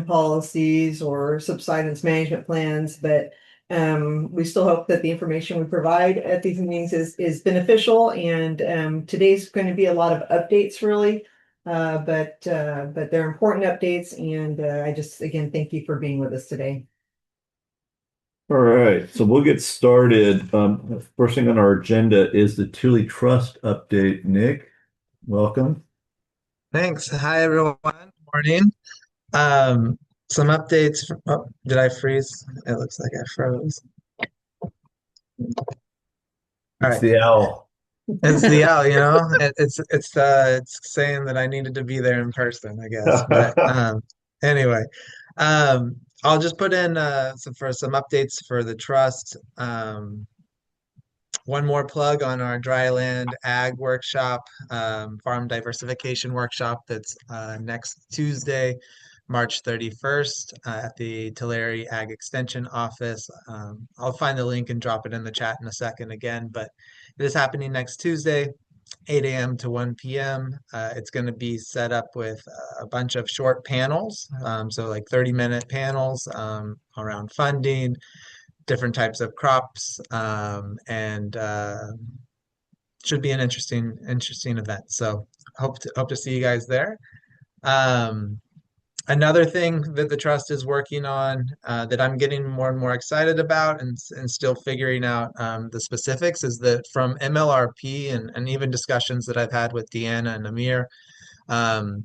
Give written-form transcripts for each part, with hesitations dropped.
policies or subsidence management plans, but we still hope that the information we provide at these meetings is beneficial. And today's going to be a lot of updates, really, but they're important updates. And I just again thank you for being with us today. All right, so we'll get started. First thing on our agenda is the Thule Trust update. Nick, welcome. Thanks. Hi, everyone. Morning. Um, some updates. Oh, did I freeze? It looks like I froze. All It's right. the owl. It's the owl, it's saying that I needed to be there in person, I guess. But anyway, I'll just put in some updates for the trust. One more plug on our dryland ag workshop, farm diversification workshop that's next Tuesday, March 31st, at the Tulare Ag Extension Office. I'll find the link and drop it in the chat in a second again, but it is happening next Tuesday, 8 a.m. to 1 p.m. It's going to be set up with a bunch of short panels, so like 30-minute panels around funding, different types of crops, and should be an interesting event. So hope to see you guys there. Um, Another thing that the trust is working on, that I'm getting more and more excited about, and still figuring out the specifics, is that from MLRP and even discussions that I've had with Deanna and Amir, um,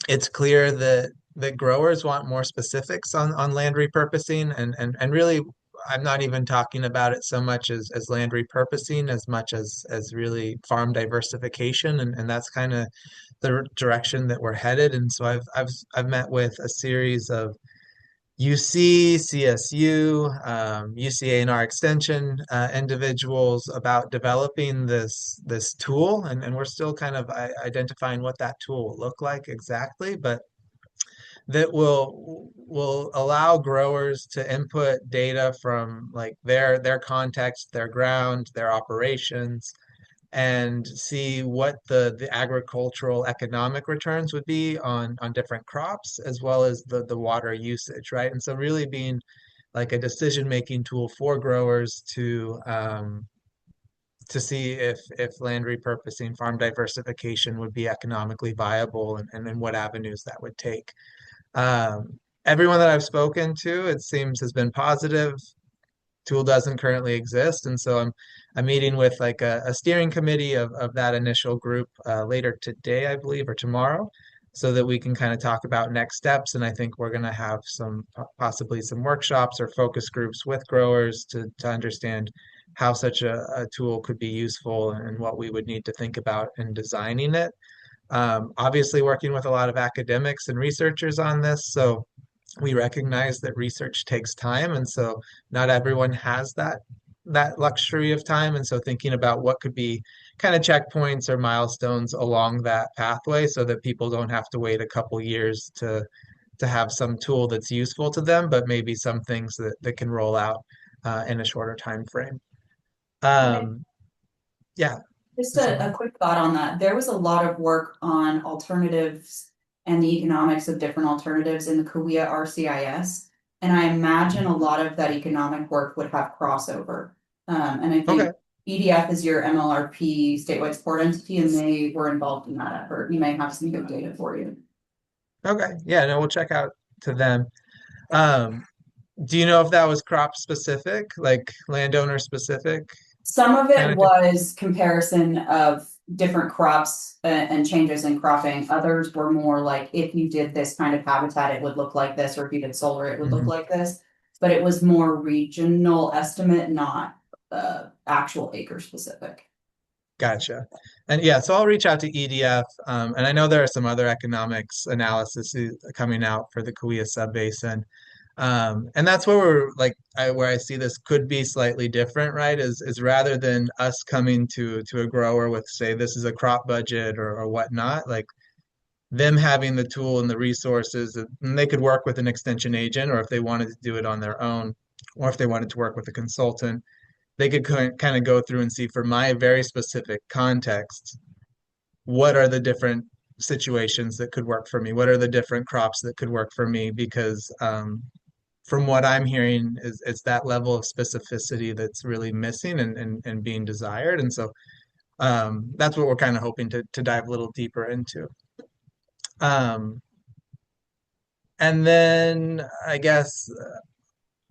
it's clear that growers want more specifics on land repurposing, and really I'm not even talking about it so much as land repurposing as much as really farm diversification, and that's kind of the direction that we're headed. And so I've met with a series of UC, CSU, UCA&R Extension individuals about developing this tool, and we're still kind of identifying what that tool will look like exactly, but that will allow growers to input data from like their context, their ground, their operations, and see what the agricultural economic returns would be on different crops, as well as the water usage, right? And so really being like a decision-making tool for growers to see if land repurposing, farm diversification would be economically viable, and then what avenues that would take. Everyone that I've spoken to, it seems, has been positive. Tool doesn't currently exist, and so I'm meeting with like a steering committee of that initial group later today, I believe, or tomorrow, so that we can kind of talk about next steps. And I think we're going to have possibly some workshops or focus groups with growers to understand how such a tool could be useful and what we would need to think about in designing it. Obviously, working with a lot of academics and researchers on this, so we recognize that research takes time, and so not everyone has that luxury of time. And so thinking about what could be kind of checkpoints or milestones along that pathway, so that people don't have to wait a couple years to have some tool that's useful to them, but maybe some things that can roll out in a shorter time frame. Um, yeah. Just So, a quick thought on that. There was a lot of work on alternatives and the economics of different alternatives in the Cahuilla RCIS. And I imagine a lot of that economic work would have crossover. And I okay. think EDF is your MLRP statewide support entity, and they were involved in that effort. You may have some good data for you. Okay. Yeah, no, we'll check out to them. Um, do you know if that was crop specific, like landowner specific Some of kind it of thing? was comparison of different crops and changes in cropping. Others were more like, if you did this kind of habitat, it would look like this, or if you did solar, it would look Mhm. like this. But it was more regional estimate, not actual acre specific. Gotcha. And yeah, so I'll reach out to EDF. And I know there are some other economics analysis coming out for the Cahuilla Subbasin. And that's where we're like, where I see this could be slightly different, right? Is rather than us coming to a grower with, say, this is a crop budget or whatnot, like them having the tool and the resources, and they could work with an extension agent, or if they wanted to do it on their own, or if they wanted to work with a consultant, they could kind of go through and see, for my very specific context, what are the different situations that could work for me? What are the different crops that could work for me? Because from what I'm hearing is it's that level of specificity that's really missing and being desired. And so that's what we're kind of hoping to dive a little deeper into. Um, and then I guess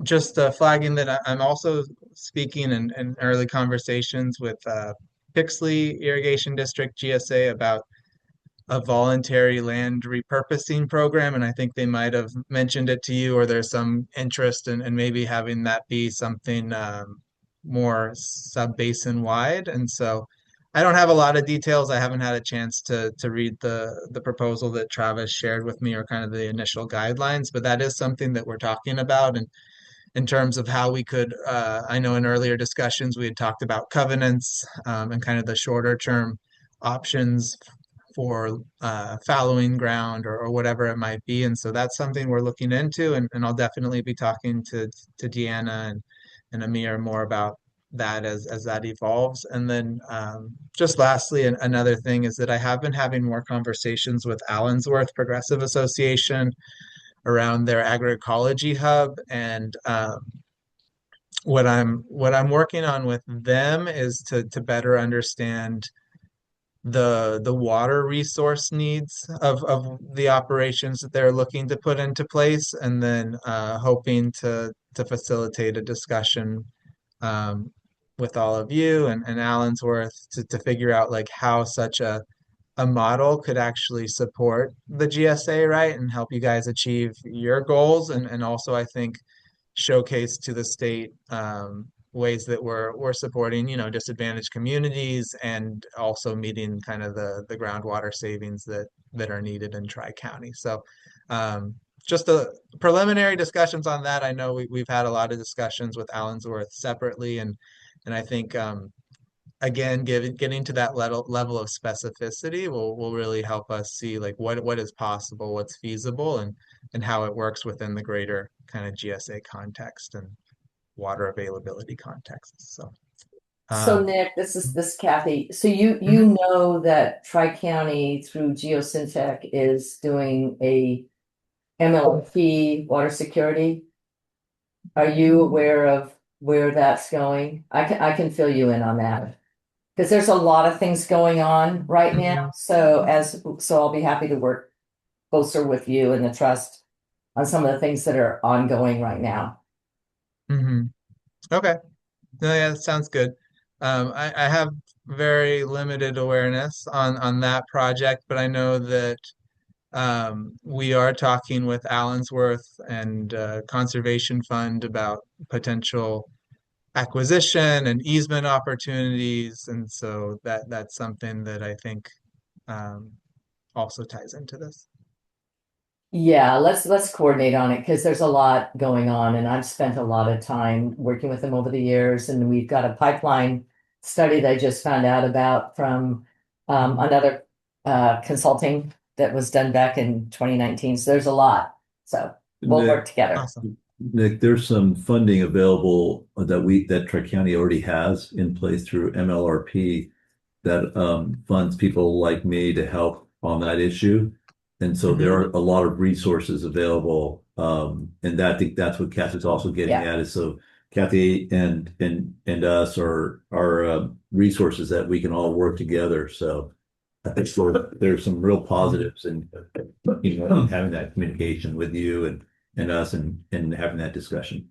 just flagging that I'm also speaking in early conversations with Pixley Irrigation District GSA about a voluntary land repurposing program, and I think they might have mentioned it to you, or there's some interest in maybe having that be something more sub-basin wide. And so I don't have a lot of details. I haven't had a chance to read the proposal that Travis shared with me, or kind of the initial guidelines, but that is something that we're talking about. And in terms of how we could, I know in earlier discussions we had talked about covenants and kind of the shorter term options for fallowing ground or whatever it might be. And so that's something we're looking into, and I'll definitely be talking to Deanna and Amir more about that as that evolves. And then just lastly, another thing is that I have been having more conversations with Allensworth Progressive Association around their agroecology hub, and what I'm working on with them is to better understand the water resource needs of the operations that they're looking to put into place, and then hoping to facilitate a discussion um, with all of you and Allensworth to figure out like how such a model could actually support the GSA, right, and help you guys achieve your goals, and also I think showcase to the state ways that we're supporting, disadvantaged communities, and also meeting kind of the groundwater savings that are needed in Tri-County. So just the preliminary discussions on that. I know we've had a lot of discussions with Allensworth separately, and I think again, getting to that level of specificity will really help us see like what is possible, what's feasible, and how it works within the greater kind of GSA context and water availability context. So, So um, Nick, this is Kathy. So you mhm. know that Tri-County through Geosyntec is doing a MLP water security. Are you aware of where that's going? I can fill you in on that. Because there's a lot of things going on right now. Mhm. So I'll be happy to work closer with you and the trust on some of the things that are ongoing right now. Mhm. Okay. No, yeah, that sounds good. I have very limited awareness on that project, but I know that we are talking with Allensworth and Conservation Fund about potential acquisition and easement opportunities, and so that's something that I think um, also ties into this. Yeah, let's coordinate on it because there's a lot going on and I've spent a lot of time working with them over the years, and we've got a pipeline study that I just found out about from another consulting that was done back in 2019. So there's a lot. So we'll work Nick, together. Awesome. Nick, there's some funding available that Tri-County already has in place through MLRP that funds people like me to help on that issue. And so there Mhm. are a lot of resources available. And that, I think that's what Kathy's also getting Yeah. at is so Kathy and us are resources that we can all work together. So I think there's some real positives in having that communication with you and us and having that discussion.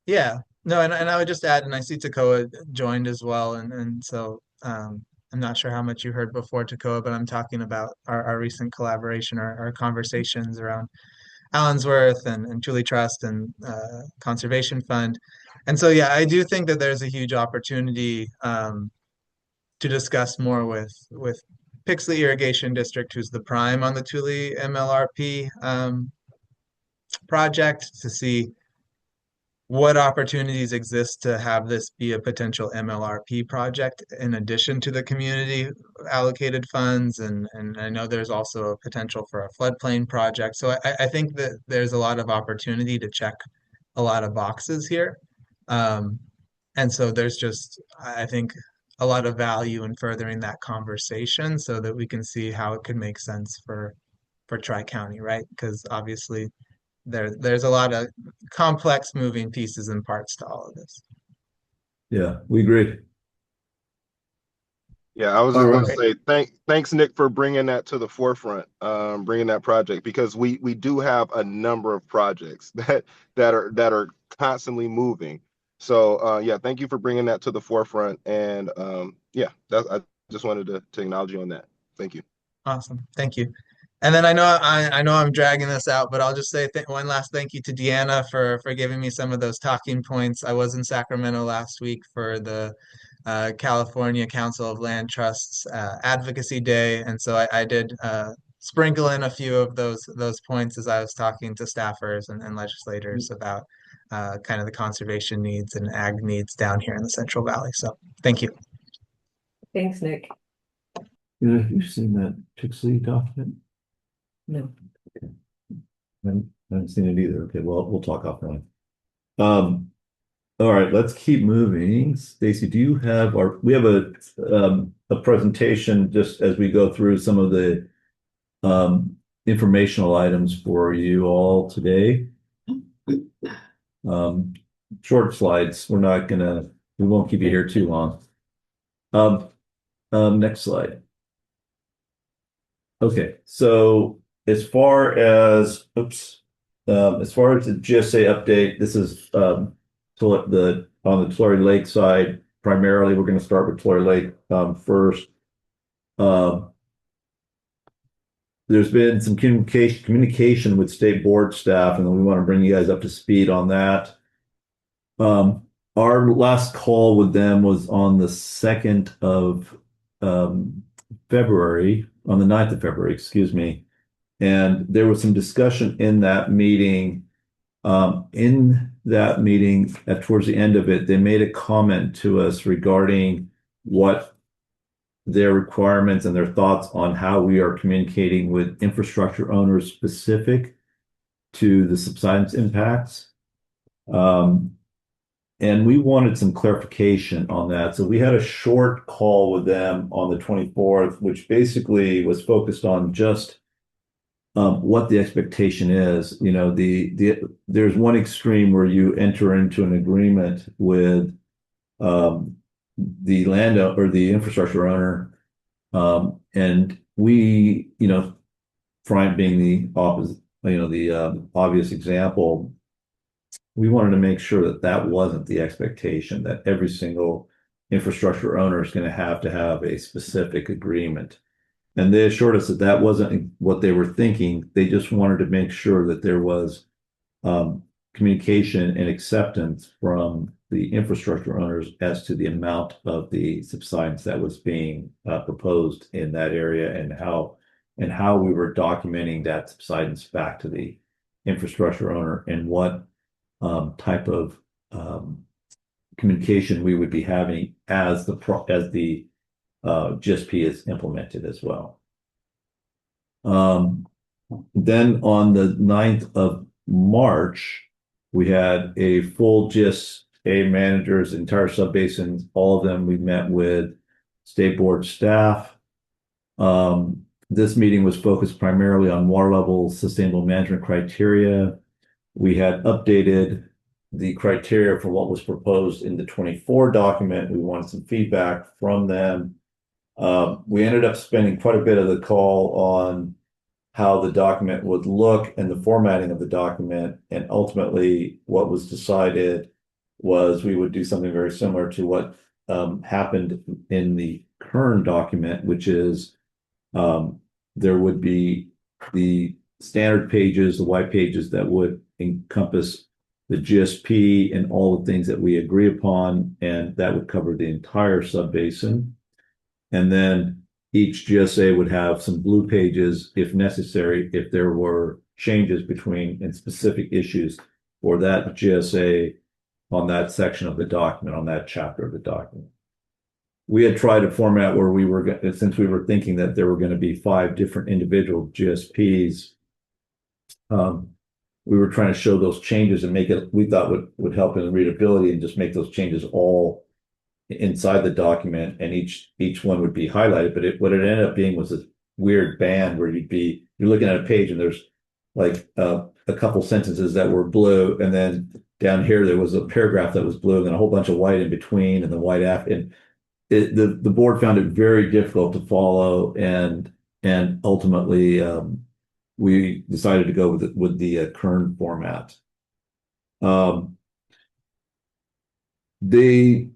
Yeah, no, and I would just add, and I see Takoa joined as well, and so I'm not sure how much you heard before Takoa, but I'm talking about our recent collaboration, our conversations around Allensworth and Truly Trust and Conservation Fund. And so, yeah, I do think that there's a huge opportunity to discuss more with Pixley Irrigation District, who's the prime on the Tule MLRP project, to see what opportunities exist to have this be a potential MLRP project in addition to the community allocated funds. And I know there's also a potential for a floodplain project. So I think that there's a lot of opportunity to check a lot of boxes here. And so there's just, I think, a lot of value in furthering that conversation so that we can see how it could make sense for Tri-County, right? Because obviously there's a lot of complex moving pieces and parts to all of this. Yeah, we agree. Yeah, I was All just going right. to say thanks, Nick, for bringing that to the forefront, bringing that project, because we do have a number of projects that are constantly moving. So yeah, thank you for bringing that to the forefront, and yeah, I just wanted to acknowledge you on that. Thank you. Awesome. Thank you. And then I know I'm dragging this out, but I'll just say one last thank you to Deanna for giving me some of those talking points. I was in Sacramento last week for the California Council of Land Trusts Advocacy Day, and so I did sprinkle in a few of those points as I was talking to staffers and legislators about kind of the conservation needs and ag needs down here in the Central Valley. So thank you. Thanks, Nick. Have you seen that Pixley document? No. I haven't seen it either. Okay, well, we'll talk offline. All right, let's keep moving. Stacy, do you have we have a presentation just as we go through some of the informational items for you all today. Short slides. We won't keep you here too long. Next slide. Okay, so as far as the GSA update, this is on the Tulare Lake side. Primarily, we're going to start with Tulare Lake first. There's been some communication with state board staff, and we want to bring you guys up to speed on that. Our last call with them was on the 2nd of February, on the 9th of February, excuse me. And there was some discussion in that meeting. Towards the end of it, they made a comment to us regarding what their requirements and their thoughts on how we are communicating with infrastructure owners specific to the subsidence impacts. And we wanted some clarification on that. So we had a short call with them on the 24th, which basically was focused on just what the expectation is. You know, there's one extreme where you enter into an agreement with the landowner or the infrastructure owner, and we, Friant being the opposite, the obvious example. We wanted to make sure that that wasn't the expectation, that every single infrastructure owner is going to have a specific agreement. And they assured us that that wasn't what they were thinking. They just wanted to make sure that there was communication and acceptance from the infrastructure owners as to the amount of the subsidence that was being proposed in that area, and how we were documenting that subsidence back to the infrastructure owner, and what type of communication we would be having as the GSP is implemented as well. Then on the 9th of March, we had a full GSA managers, entire subbasins, all of them. We met with state board staff. This meeting was focused primarily on water level sustainable management criteria. We had updated the criteria for what was proposed in the 24 document. We wanted some feedback from them. We ended up spending quite a bit of the call on how the document would look and the formatting of the document. And ultimately, what was decided was we would do something very similar to what happened in the current document, which is there would be the standard pages, the white pages that would encompass the GSP and all the things that we agree upon, and that would cover the entire subbasin. And then each GSA would have some blue pages if necessary, if there were changes between and specific issues for that GSA on that section of the document, on that chapter of the document. We had tried a format where since we were thinking that there were going to be 5 different individual GSPs, we were trying to show those changes and make it, we thought would help in readability, and just make those changes all inside the document, and each one would be highlighted. But what it ended up being was a weird band where you're looking at a page and there's like a couple sentences that were blue, and then down here there was a paragraph that was blue, and then a whole bunch of white in between, and the white after. And the board found it very difficult to follow, and ultimately we decided to go with the Kern format. They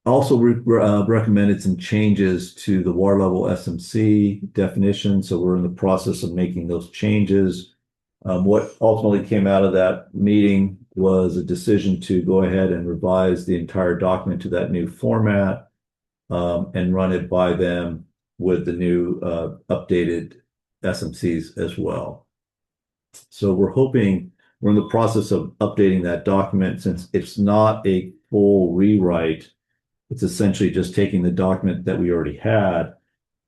also recommended some changes to the water level SMC definition, so we're in the process of making those changes. What ultimately came out of that meeting was a decision to go ahead and revise the entire document to that new format, and run it by them with the new updated SMCs as well. So we're in the process of updating that document. Since it's not a full rewrite, it's essentially just taking the document that we already had,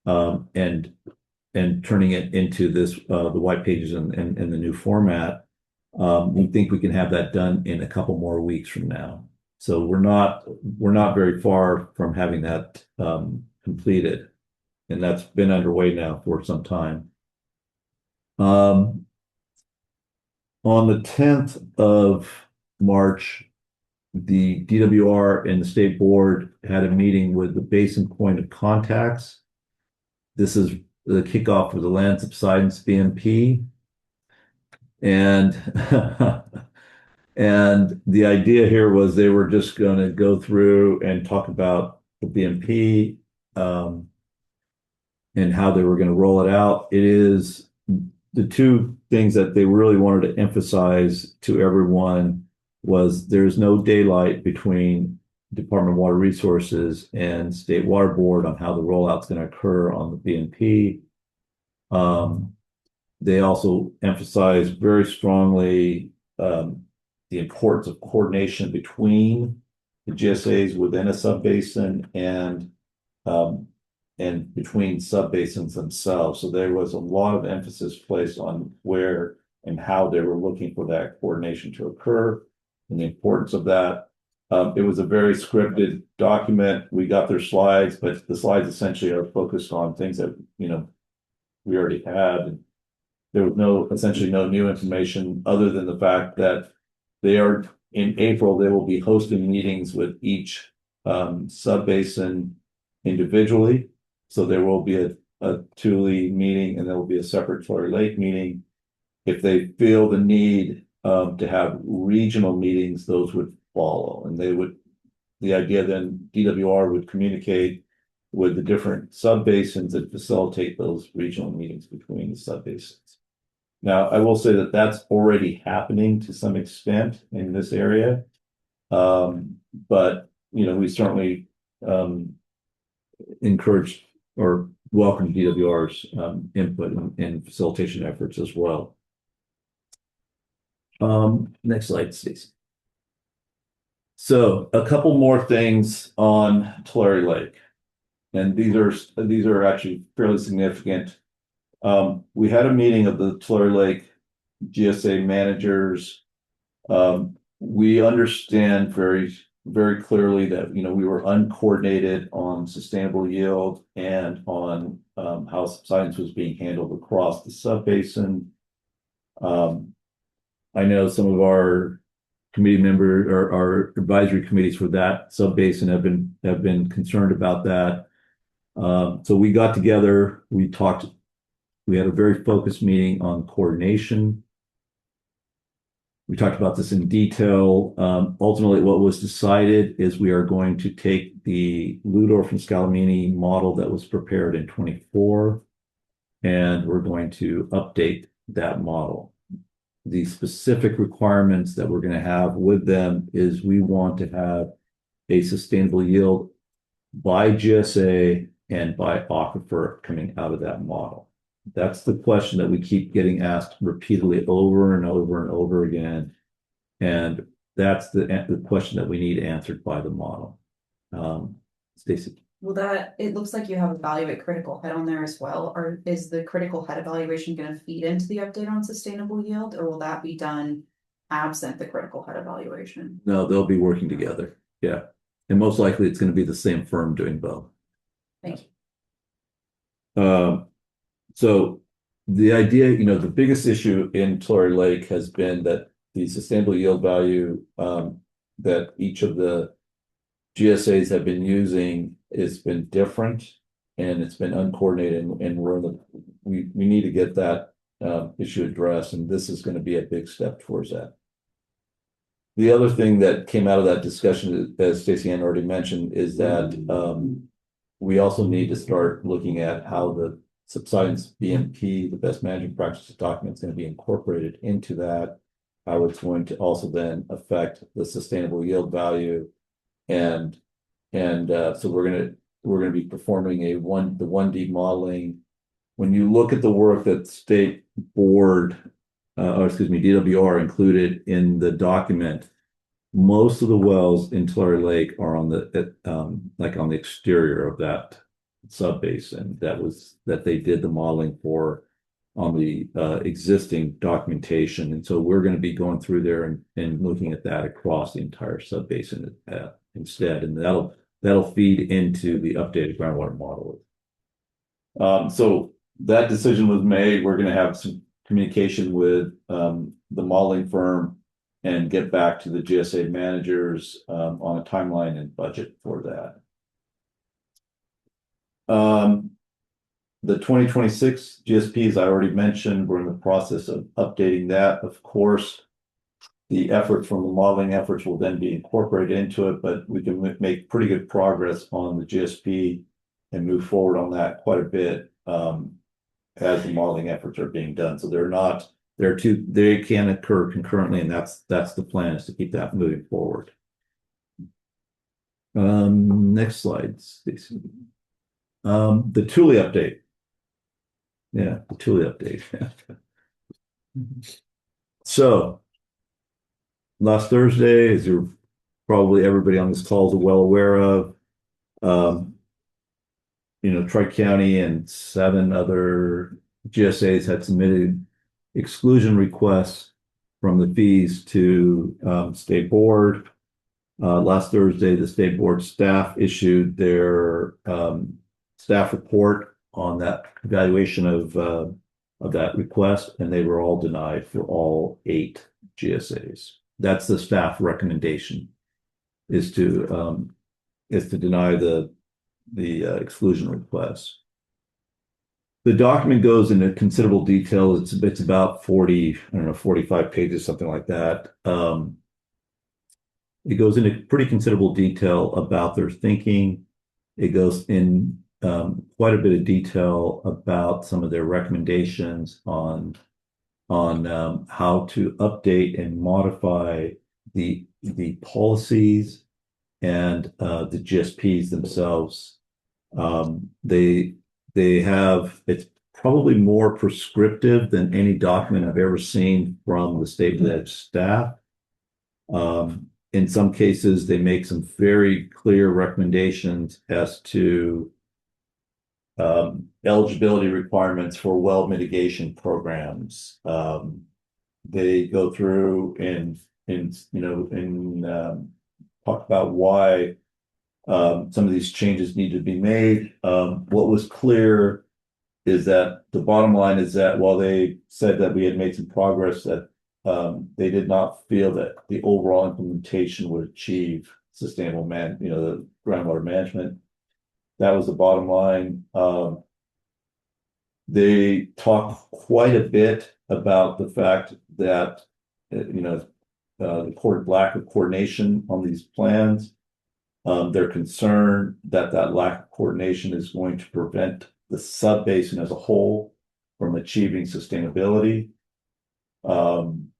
and turning it into this the white pages and the new format. We think we can have that done in a couple more weeks from now. So we're not very far from having that completed, and that's been underway now for some time. On the 10th of March, the DWR and the state board had a meeting with the basin point of contacts. This is the kickoff for the land subsidence BMP. And and the idea here was they were just going to go through and talk about the BMP, and how they were going to roll it out. It is the two things that they really wanted to emphasize to everyone was there's no daylight between Department of Water Resources and State Water Board on how the rollout's going to occur on the BMP. They also emphasize very strongly the importance of coordination between the GSAs within a subbasin and between subbasins themselves. So there was a lot of emphasis placed on where and how they were looking for that coordination to occur and the importance of that. It was a very scripted document. We got their slides, but the slides essentially are focused on things that, we already had. There was essentially no new information other than the fact that in April, they will be hosting meetings with each subbasin individually. So there will be a Tule meeting, and there will be a separate Tulare Lake meeting. If they feel the need to have regional meetings, those would follow, and the idea then DWR would communicate with the different subbasins and facilitate those regional meetings between the subbasins. Now, I will say that that's already happening to some extent in this area, but we certainly encourage or welcome DWR's input in facilitation efforts as well. Next slide, Stacey. So a couple more things on Tulare Lake, and these are actually fairly significant. We had a meeting of the Tulare Lake GSA managers. We understand very, very clearly that we were uncoordinated on sustainable yield and on how subsidence was being handled across the subbasin. I know some of our committee members or our advisory committees for that subbasin have been concerned about that. So we got together, we had a very focused meeting on coordination. We talked about this in detail. Ultimately, what was decided is we are going to take the Ludorf and Scalamini model that was prepared in 24, and we're going to update that model. The specific requirements that we're going to have with them is we want to have a sustainable yield by GSA and by aquifer coming out of that model. That's the question that we keep getting asked repeatedly over and over and over again. And that's the question that we need answered by the model. Stacey. Well, it looks like you have evaluate critical head on there as well. Or is the critical head evaluation going to feed into the update on sustainable yield, or will that be done absent the critical head evaluation? No, they'll be working together. Yeah. And most likely it's going to be the same firm doing both. Thank you. So the idea, the biggest issue in Tulare Lake has been that the sustainable yield value that each of the GSAs have been using has been different, and it's been uncoordinated, and we need to get that issue addressed, and this is going to be a big step towards that. The other thing that came out of that discussion, as Stacey Ann already mentioned, is that we also need to start looking at how the subsidence BMP, the best management practices document, is going to be incorporated into that, how it's going to also then affect the sustainable yield value, and so we're going to be performing the 1D modeling. When you look at the work that State Board, DWR included in the document, most of the wells in Tulare Lake are on the on the exterior of that subbasin that they did the modeling for on the existing documentation. And so we're going to be going through there and looking at that across the entire subbasin instead, and that'll feed into the updated groundwater model. So that decision was made. We're going to have some communication with the modeling firm and get back to the GSA managers on a timeline and budget for that. The 2026 GSPs I already mentioned, we're in the process of updating that. Of course, the effort from the modeling efforts will then be incorporated into it, but we can make pretty good progress on the GSP and move forward on that quite a bit as the modeling efforts are being done. So they can occur concurrently, and that's the plan, is to keep that moving forward. Next slide, Stacey. The Thule update. Yeah, the Thule update. So last Thursday, as you're probably everybody on this call is well aware of, Tri-County and 7 other GSAs had submitted exclusion requests from the fees to State Board. Last Thursday, the State Board staff issued their staff report on that evaluation of that request, and they were all denied for all 8 GSAs. That's the staff recommendation, is to deny the exclusion request. The document goes into considerable detail. It's about 45 pages, something like that. It goes into pretty considerable detail about their thinking. It goes in quite a bit of detail about some of their recommendations on how to update and modify the policies and the GSPs themselves. It's probably more prescriptive than any document I've ever seen from the state led staff. In some cases, they make some very clear recommendations as to eligibility requirements for well mitigation programs. They go through and talk about why some of these changes need to be made. What was clear is that the bottom line is that while they said that we had made some progress, that they did not feel that the overall implementation would achieve sustainable the groundwater management. That was the bottom line. They talk quite a bit about the fact that the lack of coordination on these plans. They're concerned that lack of coordination is going to prevent the subbasin as a whole from achieving sustainability. And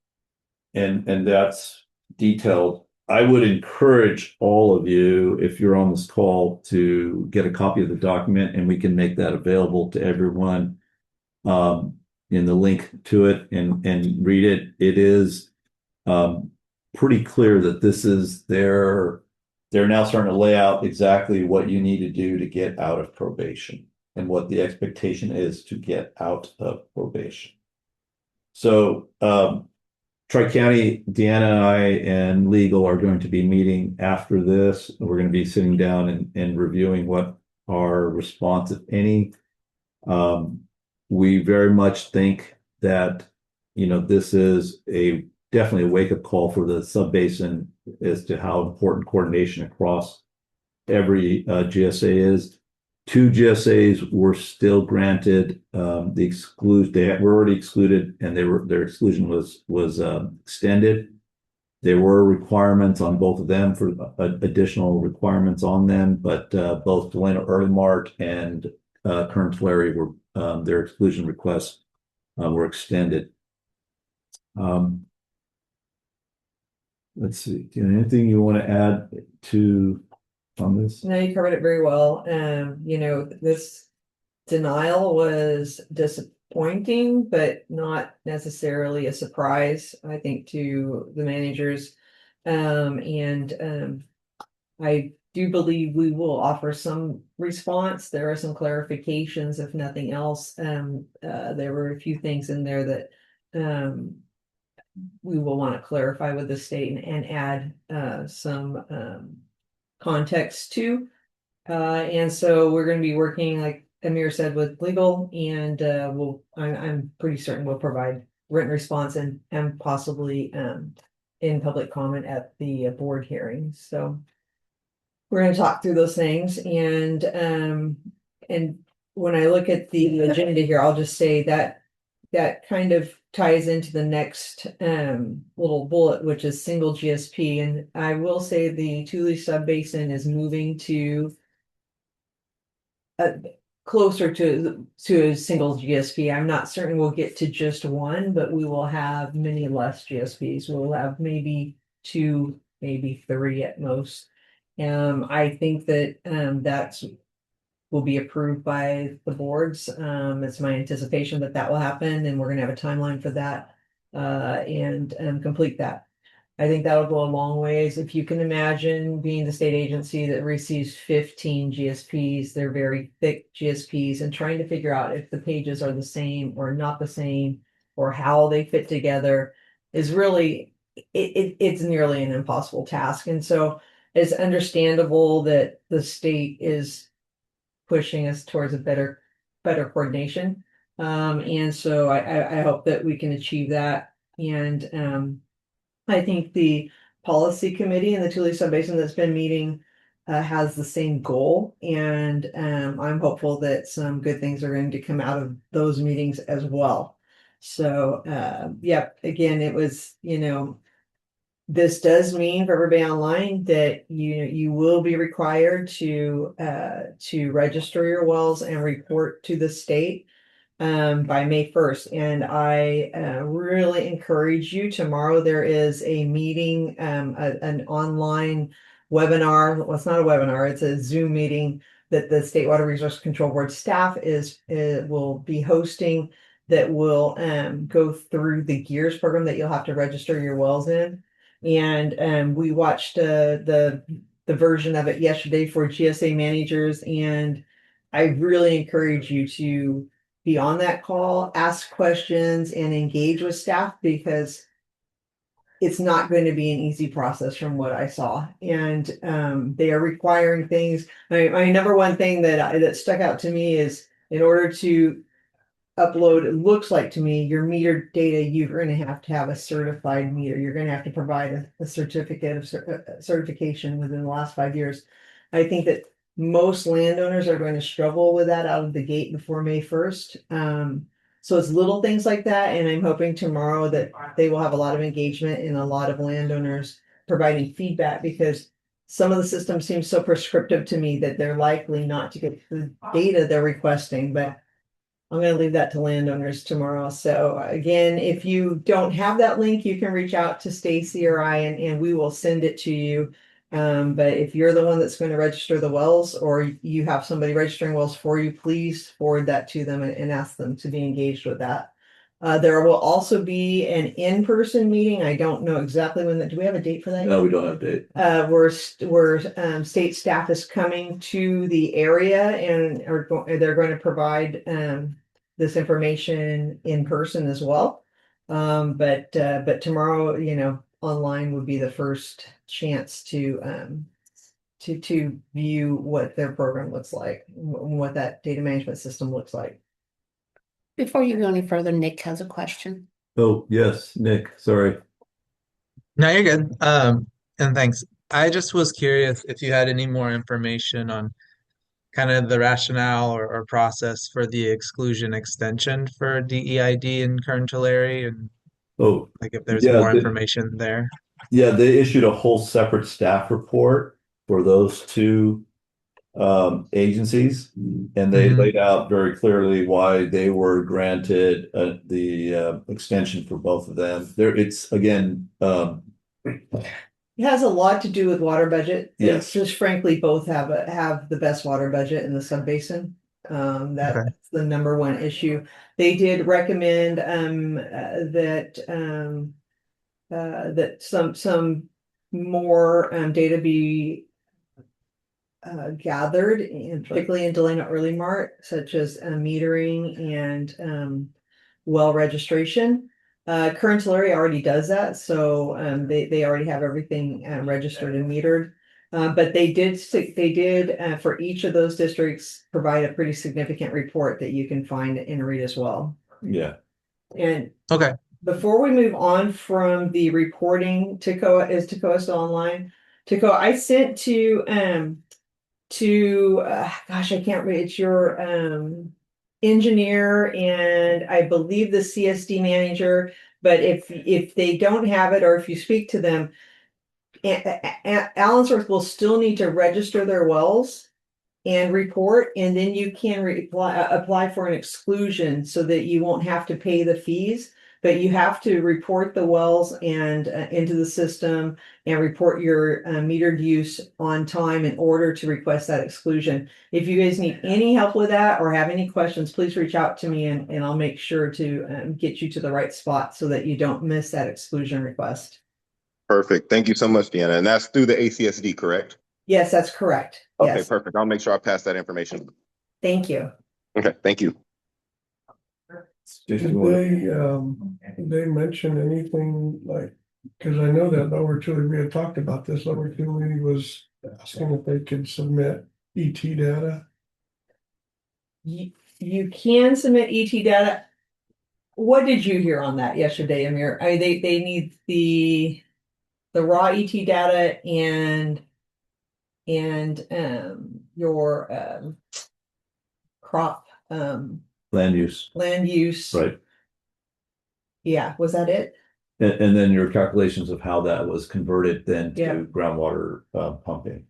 that's detailed. I would encourage all of you, if you're on this call, to get a copy of the document, and we can make that available to everyone in the link to it and read it. It is pretty clear that this is they're now starting to lay out exactly what you need to do to get out of probation and what the expectation is to get out of probation. So Tri-County, Deanna and I and legal are going to be meeting after this. We're going to be sitting down and reviewing what our response, if any. We very much think that, this is definitely a wake-up call for the sub-basin as to how important coordination across every GSA is. 2 GSAs were still granted they were already excluded, and their exclusion was extended. There were requirements on both of them for additional requirements on them, but both Delano Early Mart and Kern Tulare were their exclusion requests were extended. Let's see. Anything you want to add on this? No, you covered it very well. This denial was disappointing, but not necessarily a surprise, I think, to the managers. I do believe we will offer some response. There are some clarifications, if nothing else. There were a few things in there that we will want to clarify with the state and add some context to. And so we're going to be working, like Amir said, with legal, and I'm pretty certain we'll provide written response and possibly in public comment at the board hearing. So we're going to talk through those things, and when I look at the agenda here, I'll just say that kind of ties into the next little bullet, which is single GSP. And I will say the Tule Subbasin is moving to closer to a single GSP. I'm not certain we'll get to just one, but we will have many less GSPs. We'll have maybe 2, maybe 3 at most. I think that that's will be approved by the boards. It's my anticipation that will happen, and we're going to have a timeline for that and complete that. I think that'll go a long ways. If you can imagine being the state agency that receives 15 GSPs, they're very thick GSPs, and trying to figure out if the pages are the same or not the same, or how they fit together is really, it's nearly an impossible task. And so it's understandable that the state is pushing us towards a better coordination. And so I hope that we can achieve that. And I think the policy committee in the Tule Subbasin that's been meeting has the same goal. And I'm hopeful that some good things are going to come out of those meetings as well. So yeah, again, it was, this does mean for everybody online that you will be required to register your wells and report to the state by May 1st. And I really encourage you. Tomorrow there is a meeting, an online webinar. Well, it's not a webinar, it's a Zoom meeting that the State Water Resource Control Board staff will be hosting, that will go through the GEARS program that you'll have to register your wells in. And we watched the version of it yesterday for GSA managers, and I really encourage you to be on that call, ask questions, and engage with staff, because it's not going to be an easy process from what I saw. And they are requiring things. My number one thing that stuck out to me is, in order to upload, it looks like to me, your meter data, you're going to have a certified meter. You're going to have to provide a certificate of certification within the last 5 years. I think that most landowners are going to struggle with that out of the gate before May 1st. So it's little things like that. And I'm hoping tomorrow that they will have a lot of engagement and a lot of landowners providing feedback, because some of the systems seem so prescriptive to me that they're likely not to get the data they're requesting. But I'm going to leave that to landowners tomorrow. So again, if you don't have that link, you can reach out to Stacy or I, and we will send it to you. But if you're the one that's going to register the wells, or you have somebody registering wells for you, please forward that to them and ask them to be engaged with that. There will also be an in-person meeting. I don't know exactly when that. Do we have a date for that? No, we don't have a date. Where state staff is coming to the area, and they're going to provide this information in person as well. But tomorrow, online would be the first chance to view what their program looks like, what that data management system looks like. Before you go any further, Nick has a question. Oh, yes, Nick, sorry. No, you're good. And thanks. I just was curious if you had any more information on kind of the rationale or process for the exclusion extension for DEID in Kern Tulare, and Oh, like if there's yeah, more information there. yeah, they issued a whole separate staff report for those two agencies, and they Mhm. laid out very clearly why they were granted the extension for both of them. It's again, It has a lot to do with water budget. Yes. It's just frankly, both have the best water budget in the sub-basin. That's the number one issue. They did recommend that some more data be gathered, particularly in Delano Early Mart, such as metering and well registration. Kern Tulare already does that, so they already have everything registered and metered. But they did for each of those districts provide a pretty significant report that you can find and read as well. yeah. And Okay. before we move on from the reporting, Tekoa still online? Tekoa, I sent to gosh, I can't read, it's your engineer and I believe the CSD manager, but if they don't have it, or if you speak to them, Allensworth will still need to register their wells and report, and then you can apply for an exclusion so that you won't have to pay the fees. But you have to report the wells and into the system and report your metered use on time in order to request that exclusion. If you guys need any help with that or have any questions, please reach out to me and I'll make sure to get you to the right spot so that you don't miss that exclusion request. Perfect. Thank you so much, Deanna. And that's through the ACSD, correct? Yes, that's correct. Okay, Yes. perfect. I'll make sure I pass that information. Thank you. Okay, thank you. Just Did they mention anything like, because I know that Lower Tulare, we had talked about this, Lower Tulare was asking if they could submit ET data. You can submit ET data. What did you hear on that yesterday, Amir? I mean, they need the raw ET data and your crop land use, land use. right? Yeah, was that it? And then your calculations of how that was converted then Yeah. to groundwater pumping.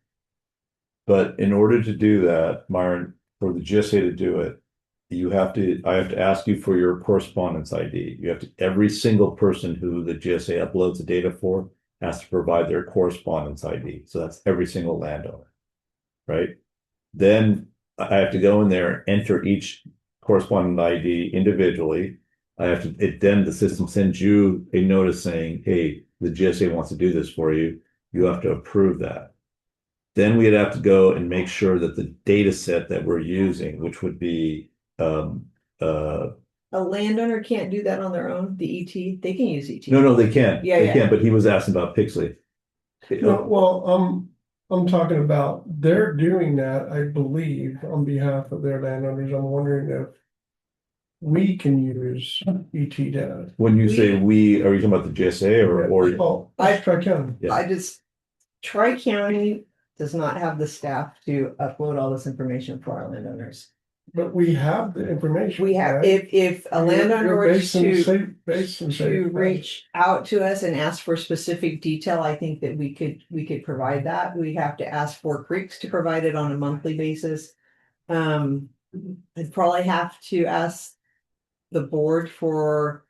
But in order to do that, Myron, for the GSA to do it, I have to ask you for your correspondence ID. Every single person who the GSA uploads the data for has to provide their correspondence ID. So that's every single landowner, right? Then I have to go in there, enter each correspondent ID individually. Then the system sends you a notice saying, hey, the GSA wants to do this for you. You have to approve that. Then we'd have to go and make sure that the data set that we're using, which would be A landowner can't do that on their own. The ET, they can use ET. no, they can. Yeah, They yeah. can, but he was asking about Pixley. No, well, I'm talking about, they're doing that, I believe, on behalf of their landowners. I'm wondering if we can use ET data. When you say we, are you talking about the GSA or Well, that's Tri-County. Yeah. Tri-County does not have the staff to upload all this information for our landowners. But we have the information. We have, right? if a landowner Your were basin to safe. reach out to us and ask for specific detail, I think that we could provide that. We have to ask for Creeks to provide it on a monthly basis. I'd probably have to ask the board for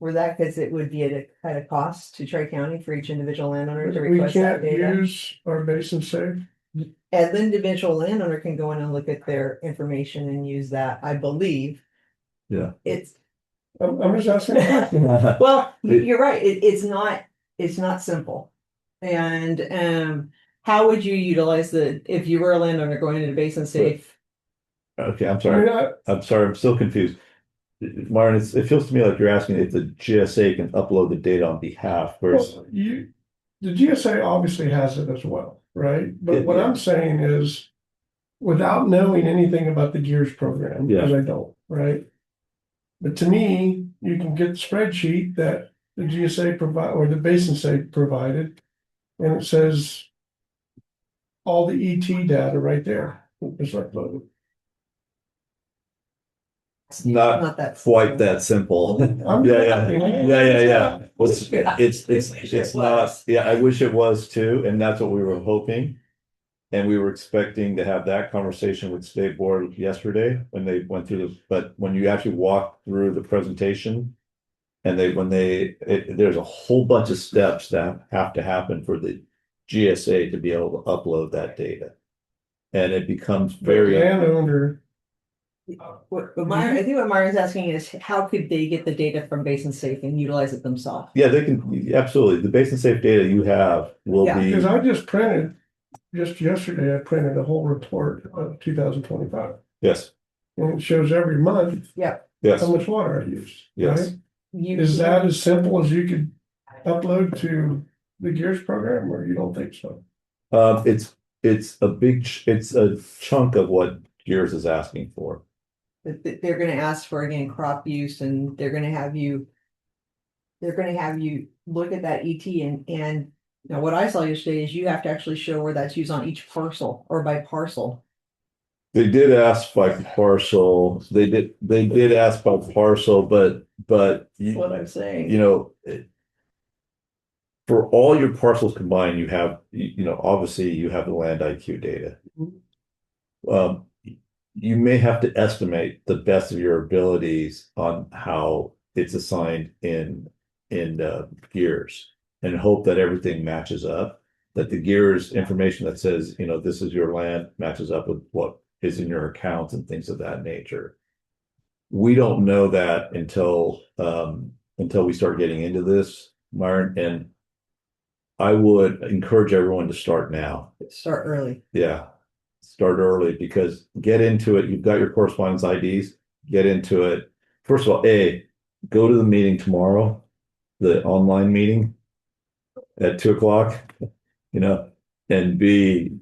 that, because it would be at a cost to Tri-County for each individual landowner to We request that can't data. use our basin safe. An individual landowner can go in and look at their information and use that, I believe. Yeah. I'm just asking a question. Well, you're right, it's not simple. And how would you utilize if you were a landowner going into Basin Safe? Okay, I'm I sorry. mean, I'm sorry, I'm still confused. Myron, it feels to me like you're asking if the GSA can upload the data on behalf versus, Well, the GSA obviously has it as well, right? But what Yeah. I'm saying is, without knowing anything about the GEARS program, because I don't, right? But to me, you can get the spreadsheet that the GSA provide, or the Basin State provided, and it says all the ET data right there. It's uploaded. it's not Not that. quite that simple. I'm- Yeah. Well, it's not, yeah, I wish it was too, and that's what we were hoping. And we were expecting to have that conversation with state board yesterday when they went through but when you actually walk through the presentation. And there's a whole bunch of steps that have to happen for the GSA to be able to upload that data. And it becomes very. Landowner, But Myron, I think what Myron's asking is how could they get the data from Basin Safe and utilize it themselves? Yeah, they can, absolutely. The Basin Safe data you have will Yeah. be, because just yesterday, I printed a whole report of 2025. yes, And it shows every month yes, how much water I used. yes. Right? Is that as simple as you could upload to the GEARS program, or you don't think so? It's a chunk of what Gears is asking for. They're gonna ask for, again, crop use, and they're gonna have you look at that ET and now what I saw yesterday is you have to actually show where that's used on each parcel or by parcel. They did ask by parcel, they did ask by parcel, but That's what I'm saying. you know, for all your parcels combined, you have, obviously you have the land IQ data. You may have to estimate the best of your abilities on how it's assigned in Gears and hope that everything matches up, that the Gears information that says, this is your land matches up with what is in your accounts and things of that nature. We don't know that until we start getting into this, Myron, and I would encourage everyone to start now. Start early. Yeah, start early because get into it. You've got your correspondence IDs, get into it. First of all, go to the meeting tomorrow, the online meeting at 2:00, and B,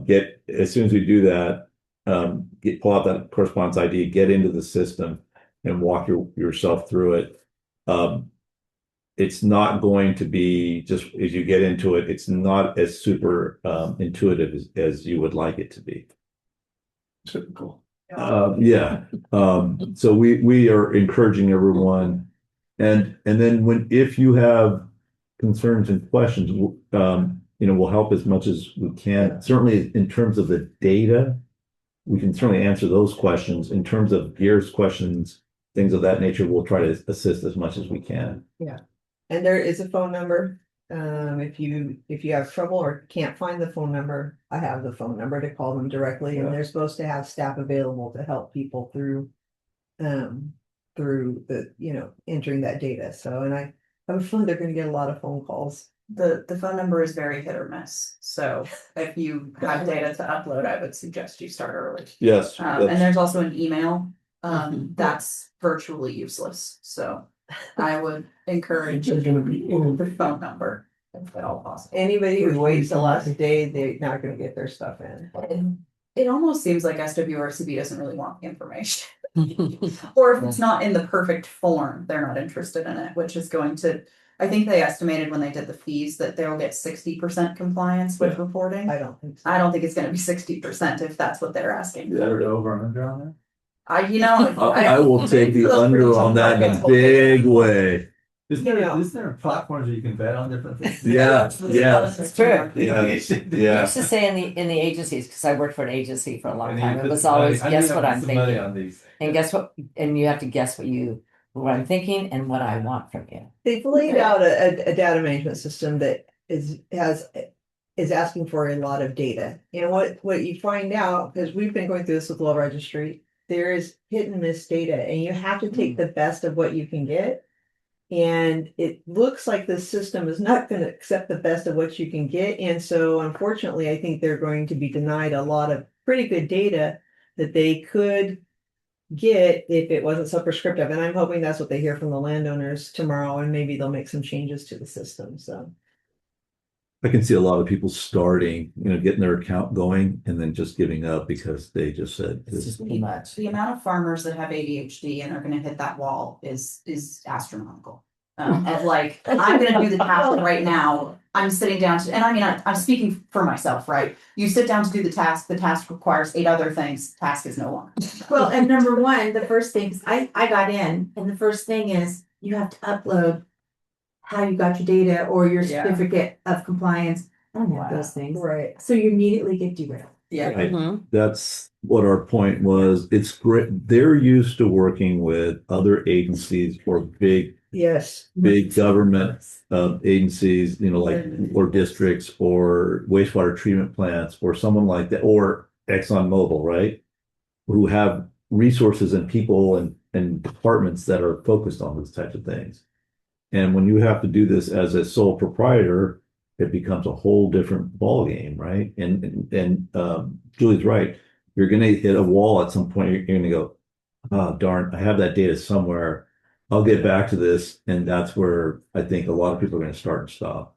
get, as soon as we do that, pull out that correspondence ID, get into the system and walk yourself through it. It's not going to be just as you get into it, it's not as super intuitive as you would like it to be. Typical. Yeah. So we are encouraging everyone. And then if you have concerns and questions, we'll help as much as we can. Certainly in terms of the data, we can certainly answer those questions. In terms of Gears questions, things of that nature, we'll try to assist as much as we can. Yeah. And there is a phone number. If you have trouble or can't find the phone number, I have the phone number to call them directly, and they're supposed to have staff available to help people through the, entering that data. So, and I have a feeling they're gonna get a lot of phone calls. The phone number is very hit or miss, so if you have data to upload, I would suggest you start early. Yes. And there's also an email, that's virtually useless, so I would encourage They're gonna be in. the phone number if at all possible. Anybody who waits the last day, they're not gonna get their stuff in. It almost seems like SWRCB doesn't really want the information. Or if it's not in the perfect form, they're not interested in it, which is going to, I think they estimated when they did the fees that they'll get 60% compliance with reporting. I don't think so. I don't think it's gonna be 60% if that's what they're asking. Is that an over and under on that? I I will take the under on that in a big way. You know. Isn't there platforms where you can bet on different things? Yeah. It's true. Yeah. I used to say in the agencies, because I worked for an agency for a long And time, you it put was some money- always, I guess knew what I I'm put some money thinking. on these things. And guess what, and you have to guess what I'm thinking and what I want from you. They've laid out a data management system that is asking for a lot of data. And what you find out, because we've been going through this with Law Registry, there is hit and miss data, and you have to take the best of what you can get. And it looks like the system is not going to accept the best of what you can get. And so unfortunately, I think they're going to be denied a lot of pretty good data that they could get if it wasn't so prescriptive. And I'm hoping that's what they hear from the landowners tomorrow, and maybe they'll make some changes to the system, so. I can see a lot of people starting, getting their account going and then just giving up because they just said, It's just too much. The amount of farmers that have ADHD and are gonna hit that wall is astronomical. Of like, I'm gonna do the task right now, I'm sitting down to, and I mean, I'm speaking for myself, right? You sit down to do the task requires 8 other things, task is no longer. Well, and number one, the first things, I got in, and the first thing is you have to upload how you got your data or your Yeah. certificate of compliance. I don't have those things. Right. So you immediately get derailed. Yeah. Right. That's what our point was. It's great. They're used to working with other agencies or big Yes. government agencies, like or districts or wastewater treatment plants or someone like that, or ExxonMobil, right? Who have resources and people and departments that are focused on those types of things. And when you have to do this as a sole proprietor, it becomes a whole different ballgame, right? And Julie's right. You're going to hit a wall at some point. You're going to go, oh, darn, I have that data somewhere. I'll get back to this. And that's where I think a lot of people are going to start and stop.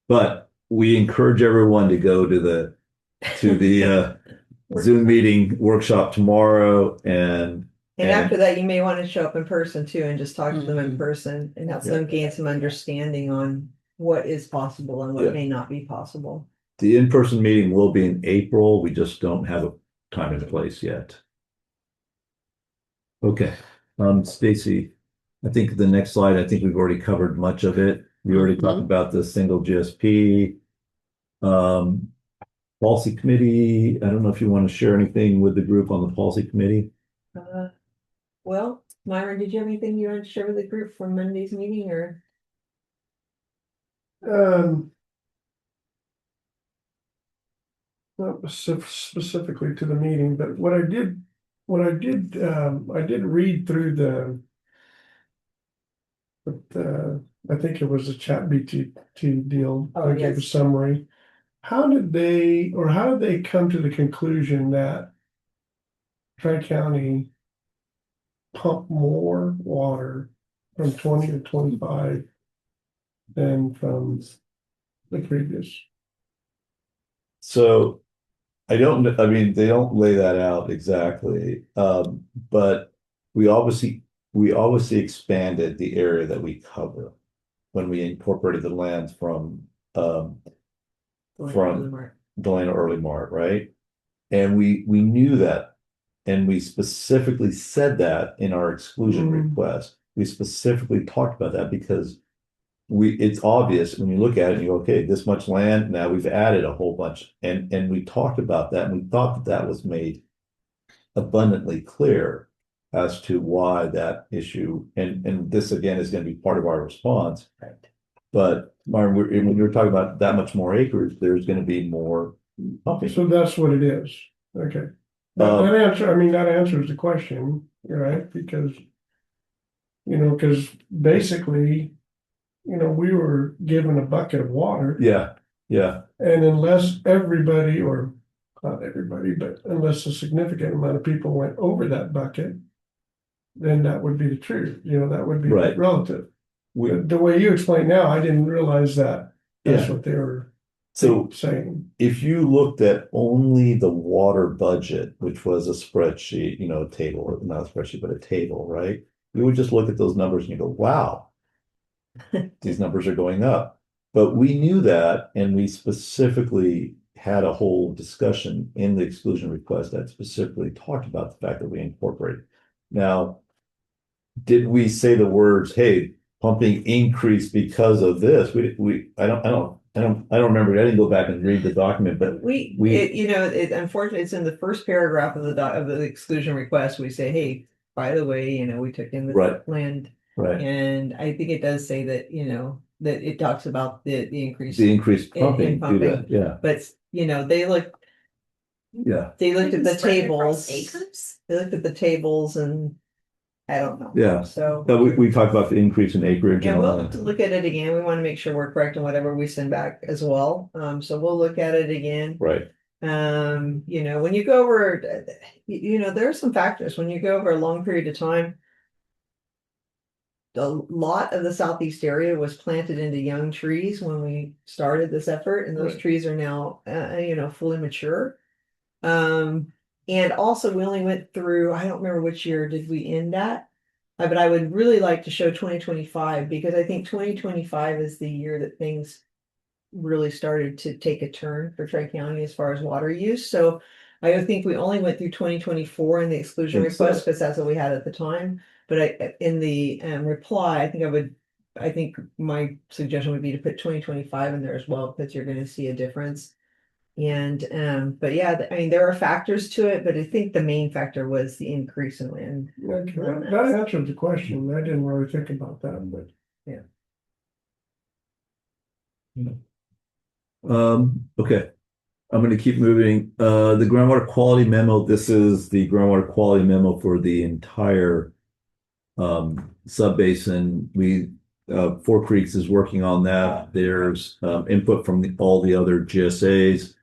But we encourage everyone to go to the Zoom meeting workshop tomorrow. And After that, you may want to show up in person too and just talk to them in person and help them gain some understanding on what is possible and what may not be possible. The in-person meeting will be in April. We just don't have a time and place yet. Okay, Stacy, I think the next slide, I think we've already covered much of it. We already talked about the single GSP. Policy committee, I don't know if you want to share anything with the group on the policy committee. Well, Myron, did you have anything you wanted to share with the group from Monday's meeting or? Not specifically to the meeting, but I did read through I think it was a ChatGPT deal. Oh, I gave a yes. summary. How did they come to the conclusion that Tri-County pump more water from 20 to 25 than from the previous? So they don't lay that out exactly. But we obviously expanded the area that we cover when we incorporated the lands from Delano Early Mart, right? And we knew that, and we specifically said that in our exclusion request. We specifically talked about that because it's obvious when you look at it and you go, okay, this much land, now we've added a whole bunch. And we talked about that, and we thought that was made abundantly clear as to why that issue, and this again is going to be part of our response. Right. But Martin, when you're talking about that much more acres, there's going to be more pumping. So that's what it is. Okay. That answers the question, right? Because basically, we were given a bucket of water. Yeah. And unless everybody, or not everybody, but unless a significant amount of people went over that bucket, then that would be the truth. That would be Right. relative. The way you explain now, I didn't realize that that's Yeah. what they were So saying. if you looked at only the water budget, which was a spreadsheet, a table, or not a spreadsheet, but a table, right? You would just look at those numbers and you go, wow, these numbers are going up. But we knew that, and we specifically had a whole discussion in the exclusion request that specifically talked about the fact that we incorporated. Now, did we say the words, hey, pumping increased because of this? I don't remember. I didn't go back and read the document, but unfortunately, it's in the first paragraph of the exclusion request. We say, hey, by the way, we took in the land. Right. And I think it does say that, that it talks about the increase. The increased pumping. in pumping. Yeah. But, they looked at the tables. Acres? They looked at the tables and I don't know. Yeah. So. But we talked about the increase in acreage. Yeah, and all we'll that. look at it again. We want to make sure we're correct in whatever we send back as well. So we'll look at it again. Right. You know, when you go over, you know, there are some factors when you go over a long period of time. A lot of the southeast area was planted into young trees when we started this effort, and those Right. trees are now, you know, fully mature. And also we only went through, I don't remember which year did we end at, but I would really like to show 2025 because I think 2025 is the year that things really started to take a turn for Tri-County as far as water use. So I think we only went through 2024 in the exclusion Yes. request because that's what we had at the time. But in the reply, I think my suggestion would be to put 2025 in there as well because you're going to see a difference. And but yeah, I mean there are factors to it, but I think the main factor was the increase in land. Okay, that answered the question. I didn't really think about that, but. Okay. I'm going to keep moving. The groundwater quality memo. This is the groundwater quality memo for the entire subbasin. Four Creeks is working on that. There's input from all the other GSAs.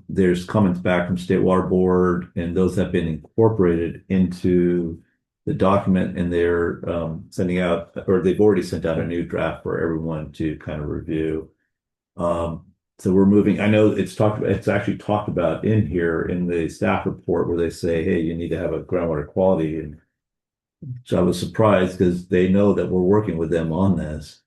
There's comments back from State Water Board, and those have been incorporated into the document, and they're sending out, or they've already sent out a new draft for everyone to kind of review. So we're moving. I know it's actually talked about in here in the staff report where they say, hey, you need to have a groundwater quality. And so I was surprised because they know that we're working with them on this.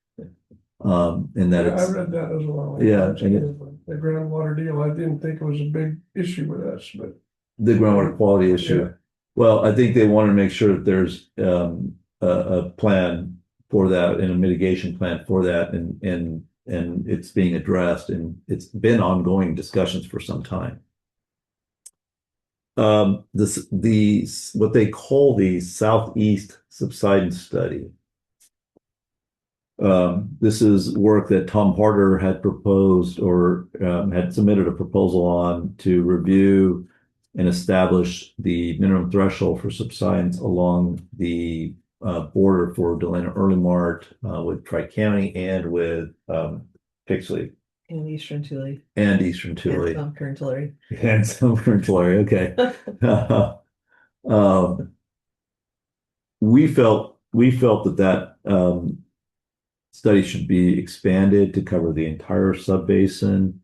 And that I read that as well. Yeah, The groundwater deal, I didn't think it was a big issue with us, but. The groundwater quality issue. Yeah. Well, I think they want to make sure that there's a plan for that and a mitigation plan for that, and it's being addressed, and it's been ongoing discussions for some time. What they call the Southeast Subsidence Study. This is work that Tom Harder had proposed or had submitted a proposal on to review and establish the minimum threshold for subsidence along the border for Delano Early Mart with Tri-County and with Pixley. And Eastern Tulare. And Eastern Tulare. And Sumter and Tulare. And Sumter and Tulare, okay. We felt that study should be expanded to cover the entire subbasin.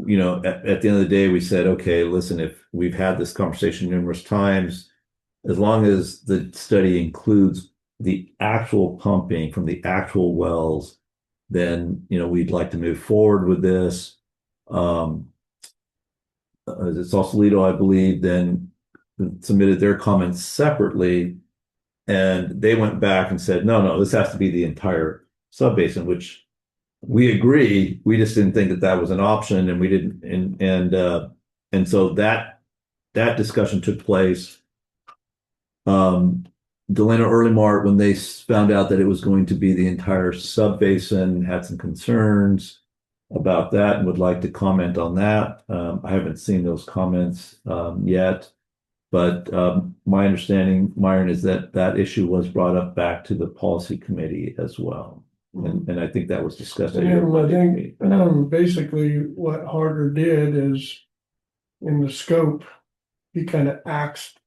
You know, at the end of the day, we said, okay, listen, if we've had this conversation numerous times, as long as the study includes the actual pumping from the actual wells, then, you know, we'd like to move forward with this. It's Sausalito, I believe, then submitted their comments separately, and they went back and said, no, this has to be the entire subbasin, which we agree. We just didn't think that was an option, and we didn't, and so that discussion took place. Delano Early Mart, when they found out that it was going to be the entire subbasin, had some concerns about that and would like to comment on that. I haven't seen those comments yet, but my understanding, Myron, is that issue was brought up back to the policy committee as well. And I think that was discussed. And I think basically what Harder did is in the scope, he kind of axed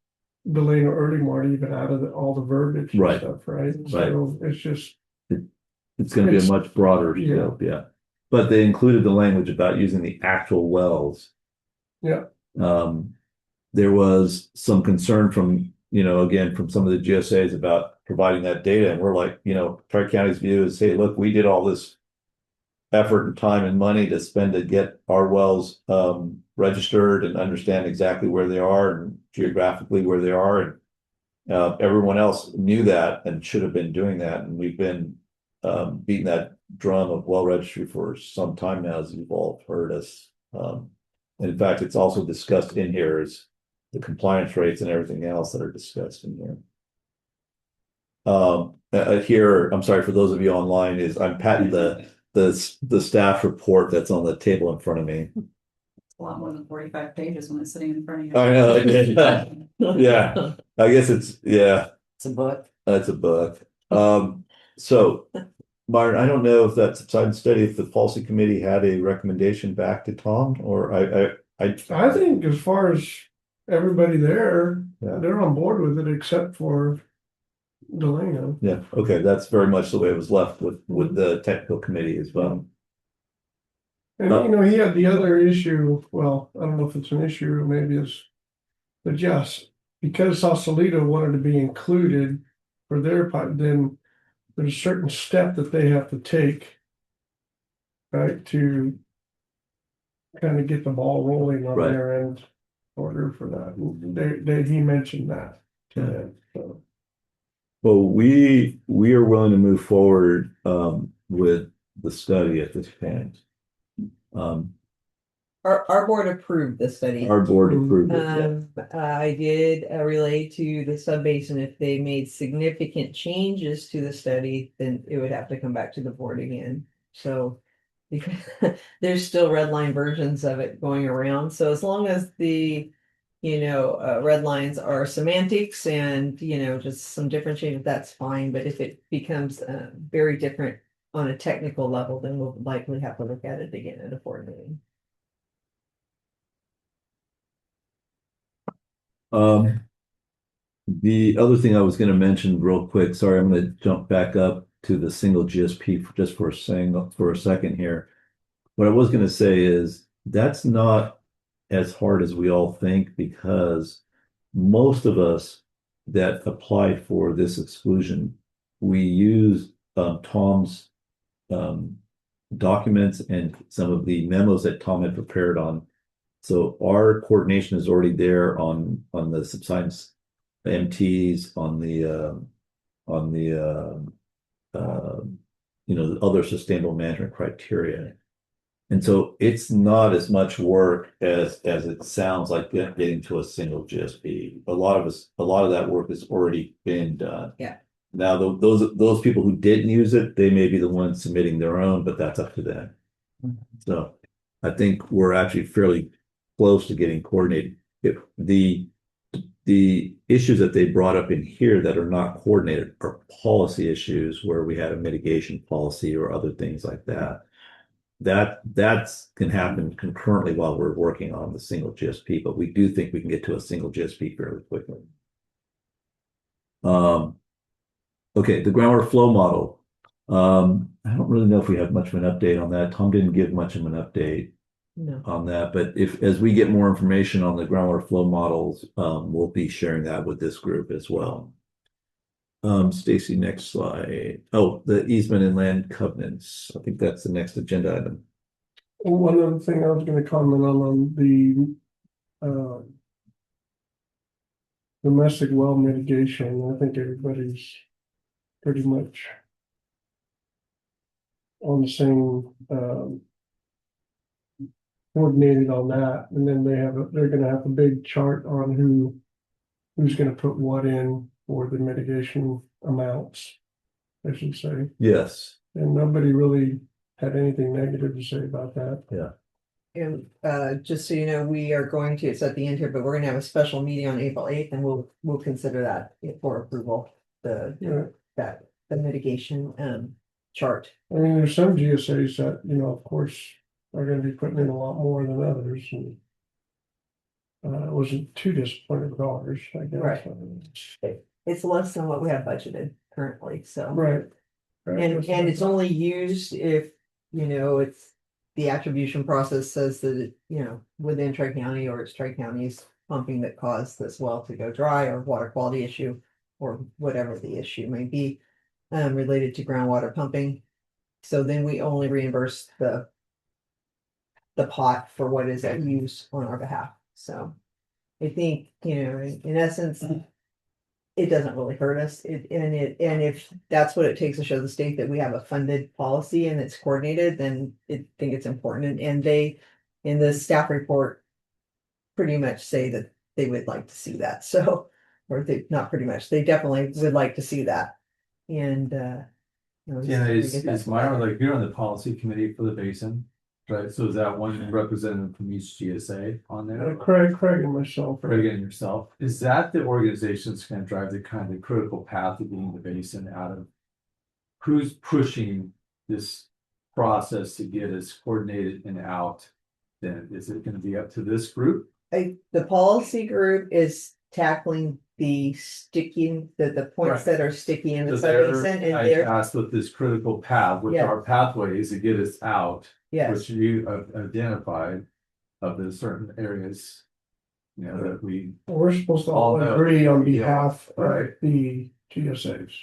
Delano Early Mart even out of all the verbiage and stuff, right? So it's just it's going to be a much broader scope, yeah. But they included the language about using the actual wells. Yeah. There was some concern from, you know, again, from some of the GSAs about providing that data. And we're like, you know, Tri-County's view is, hey, look, we did all this effort and time and money to spend to get our wells registered and understand exactly where they are and geographically where they are. And everyone else knew that and should have been doing that. And we've been beating that drum of well registry for some time now, as you've all heard us. And in fact, it's also discussed in here as the compliance rates and everything else that are discussed in here. Here, I'm sorry, for those of you online, is I'm patting the staff report that's on the table in front of me. It's a lot more than 45 pages when it's sitting in front of you. I know. Yeah, I guess it's It's a book. it's a book. So Myron, I don't know if that subsidence study, if the policy committee had a recommendation back to Tom, or I think as far as everybody there, Yeah. they're on board with it except for Delano. yeah, okay, that's very much the way it was left with the technical committee as well. And you know, he had the other issue, well, I don't know if it's an issue, maybe it's, but yes, because Sausalito wanted to be included for their part, then there's a certain step that they have to take, right, to kind of get the ball rolling on Right. their end in order for that. He mentioned that to Yeah. them, so. Well, we are willing to move forward with the study at this point. Our board approved the study. Our board approved it. Yeah. I did relay to the sub-basin if they made significant changes to the study, then it would have to come back to the board again. So because there's still red line versions of it going around. So as long as the, red lines are semantics and, just some different changes, that's fine. But if it becomes very different on a technical level, then we'll likely have to look at it again at a board meeting. The other thing I was going to mention real quick, sorry, I'm going to jump back up to the single GSP just for a second here. What I was going to say is that's not as hard as we all think, because most of us that apply for this exclusion, we use Tom's documents and some of the memos that Tom had prepared on. So our coordination is already there on the subsidence MTs, on the the other sustainable management criteria. And so it's not as much work as it sounds like getting to a single GSP. A lot of that work has already been done. Yeah. Now, those people who didn't use it, they may be the ones submitting their own, but that's up to them. So I think we're actually fairly close to getting coordinated. If the issues that they brought up in here that are not coordinated are policy issues where we had a mitigation policy or other things like that. That can happen concurrently while we're working on the single GSP, but we do think we can get to a single GSP fairly quickly. Okay, the groundwater flow model. I don't really know if we have much of an update on that. Tom didn't give much of an update on that, but as we get more information on the groundwater flow models, we'll be sharing that with this group as well. Stacy, next slide. Oh, the easement and land covenants. I think that's the next agenda item. And one other thing I was gonna comment on the domestic well mitigation. I think everybody's pretty much on the same coordinated on that, and then they're gonna have a big chart on who's gonna put what in for the mitigation amounts, I should say. Yes. And nobody really had anything negative to say about that. Yeah. And just so you know, we are going to, it's at the end here, but we're gonna have a special meeting on April 8th, and we'll consider that for approval, the mitigation chart. I mean, there's some GSAs that, of course, are gonna be putting in a lot more than others, and I wasn't too disappointed with ours, I guess. Right. It's less than what we have budgeted currently, so. Right. And it's only used if, it's the attribution process says that, within Tri-County or it's Tri-County's pumping that caused this well to go dry, or water quality issue, or whatever the issue may be, related to groundwater pumping. So then we only reimburse the pot for what is used on our behalf. So I think, in essence, it doesn't really hurt us. And if that's what it takes to show the state that we have a funded policy and it's coordinated, then I think it's important. And they, in the staff report, pretty much say that they would like to see that. So, or they, not pretty much, they definitely would like to see that. And, yeah, it's Myron, like you're on the policy committee for the basin, right? So is that one representative from each GSA on there? Craig and myself. Craig and yourself. Is that the organization that's going to drive the kind of critical path of getting the basin out of who's pushing this process to get us coordinated and out? Then is it gonna be up to this group? The policy group is tackling the the points Right. that are sticky in the So they're, sub-basin and I they're, asked with this critical path, which Yeah. are pathways to get us out, yes. which you have identified of the certain areas. You know, that we, We're supposed to All all know. agree on Yeah, behalf of right. the GSAs.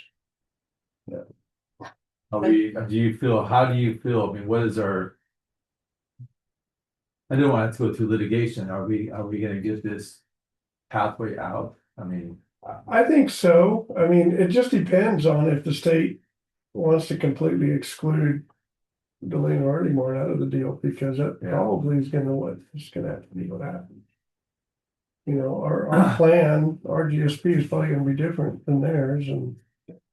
how do you feel, I mean, what is our? I don't want it to go to litigation, are we gonna get this pathway out? I mean, I think so. I mean, it just depends on if the state wants to completely exclude Delano Earnymore out of the deal, because that Yeah. probably is gonna have to be what happens. You know, our plan, our GSP is probably gonna be different than theirs, and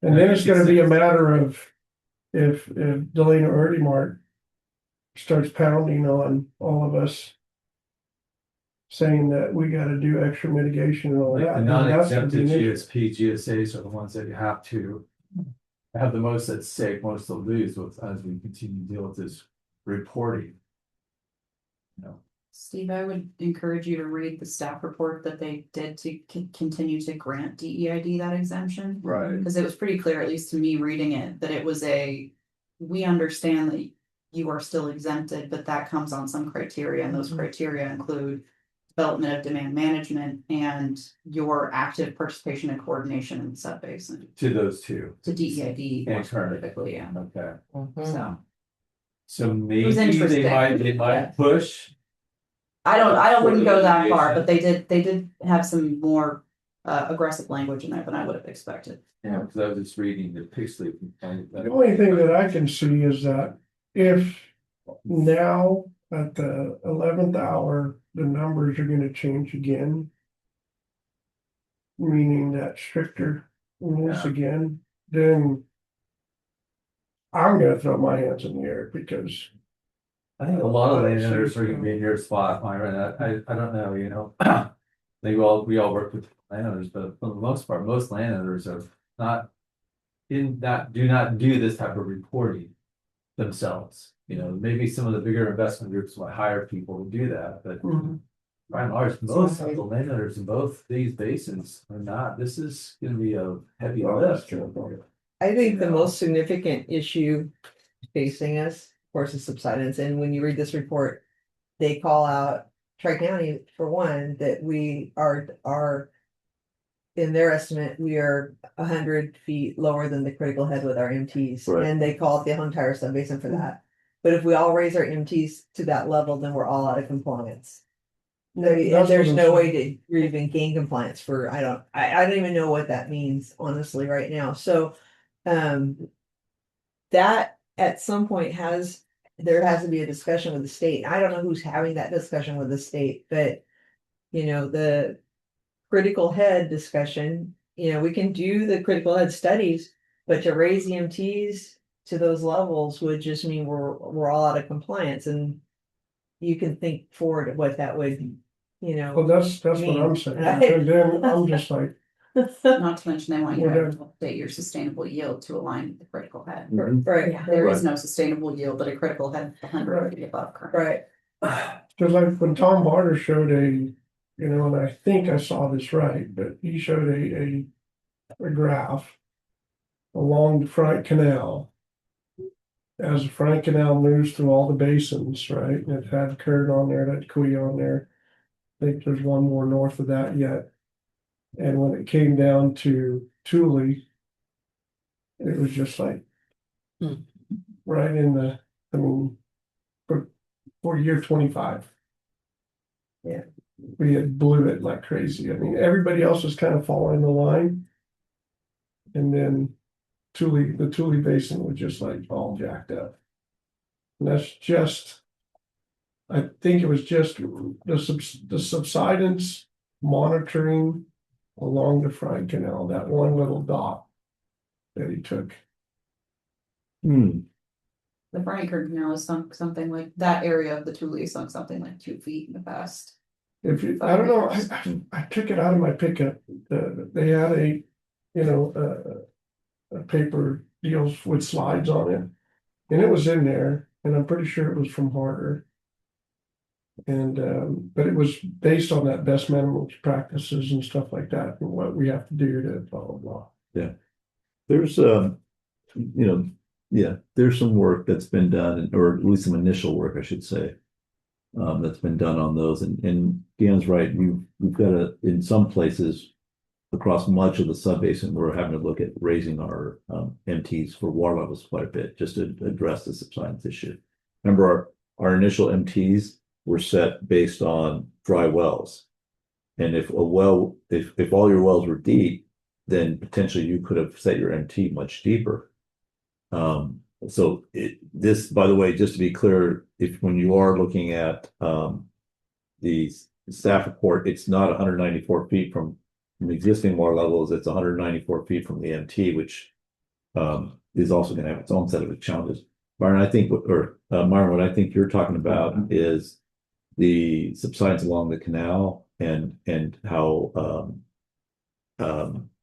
then it's gonna be a matter of if Delano Earnymore starts pounding on all of us, saying that we gotta do extra mitigation and all like that. the then that's gonna non-exempted be an issue. GSP, GSAs are the ones that you have to. Have the most at stake, most to lose with, as we continue to deal with this reporting. You know, Steve, I would encourage you to read the staff report that they did to continue to grant DEID that exemption. right, Because it was pretty clear, at least to me reading it, that it was we understand that you are still exempted, but that comes on some criteria, and those criteria include development of demand management and your active participation and coordination in the sub-basin, to those two, to DEID more And current. specifically, yeah, okay. so. So was maybe they interesting. they might push. I wouldn't go that far, Litigation. but they did have some more aggressive language in there than I would have expected. Yeah, because I was just reading the Pixley. The only thing that I can see is that if now at the 11th hour, the numbers are gonna change again. Meaning that stricter rules Yeah. again, then. I'm gonna throw my hands in the air because I think a lot of landowners are gonna be in your spot, Myron, I don't know, you know. We all work with landowners, but for the most part, most landowners are not. Do not do this type of reporting themselves, you know, maybe some of the bigger investment groups will hire people to do that, but. By and large, most of the landowners in both these basins are not, this is gonna be a heavy lift. I think the most significant issue facing us, of course, is subsidence, and when you read this report. They call out Tri-County, for one, that we are. In their estimate, we are 100 feet lower than the critical head with our MTs, Right. and they call it the entire sub-basin for that. But if we all raise our MTs to that level, then we're all out of compliance. That's There's what no I'm way to even gain compliance for, I don't even know what that means, honestly, right now, so. That at some point there has to be a discussion with the state. I don't know who's having that discussion with the state, but. The critical head discussion, we can do the critical head studies, but to raise EMTs to those levels would just mean we're all out of compliance, and. You can think forward what that would, Well, that's what I'm saying, Right. and then I'm just like, Not to mention, they want you We're to update your sustainable yield to align with the critical head. Right, There is no sustainable yield, but a critical head, 100 feet above current. right, cause like when Tom Barter showed and I think I saw this right, but he showed a graph. Along the Frank Canal. As the Frank Canal moves through all the basins, right, and it had Kern on there, that Kui on there. I think there's one more north of that yet. And when it came down to Thule. It was just like. Right in for year 25. Yeah. We had blew it like crazy. I mean, everybody else was kind of following the line. And then the Thule Basin was just like all jacked up. And that's just. I think it was just the subsidence monitoring along the Frank Canal, that one little dot that he took. The Frank Canal has sunk something like, that area of the Thule has sunk something like 2 feet in the past. If you, I don't know, I took it out of my pickup, they had a paper deals with slides on it. And it was in there, and I'm pretty sure it was from Harder. And, but it was based on that best management practices and stuff like that, and what we have to do to blah, blah, blah. There's there's some work that's been done, or at least some initial work, I should say. That's been done on those, and Dan's right. We've got in some places across much of the subbasin, we're having to look at raising our MTs for water levels quite a bit, just to address the subsidence issue. Remember, our initial MTs were set based on dry wells, and if all your wells were deep, then potentially you could have set your MT much deeper. So this, by the way, just to be clear, when you are looking at the staff report, it's not 194 feet from the existing water levels, it's 194 feet from the MT, which is also going to have its own set of challenges. Myron, Myron, what I think you're talking about is the subsidence along the canal and how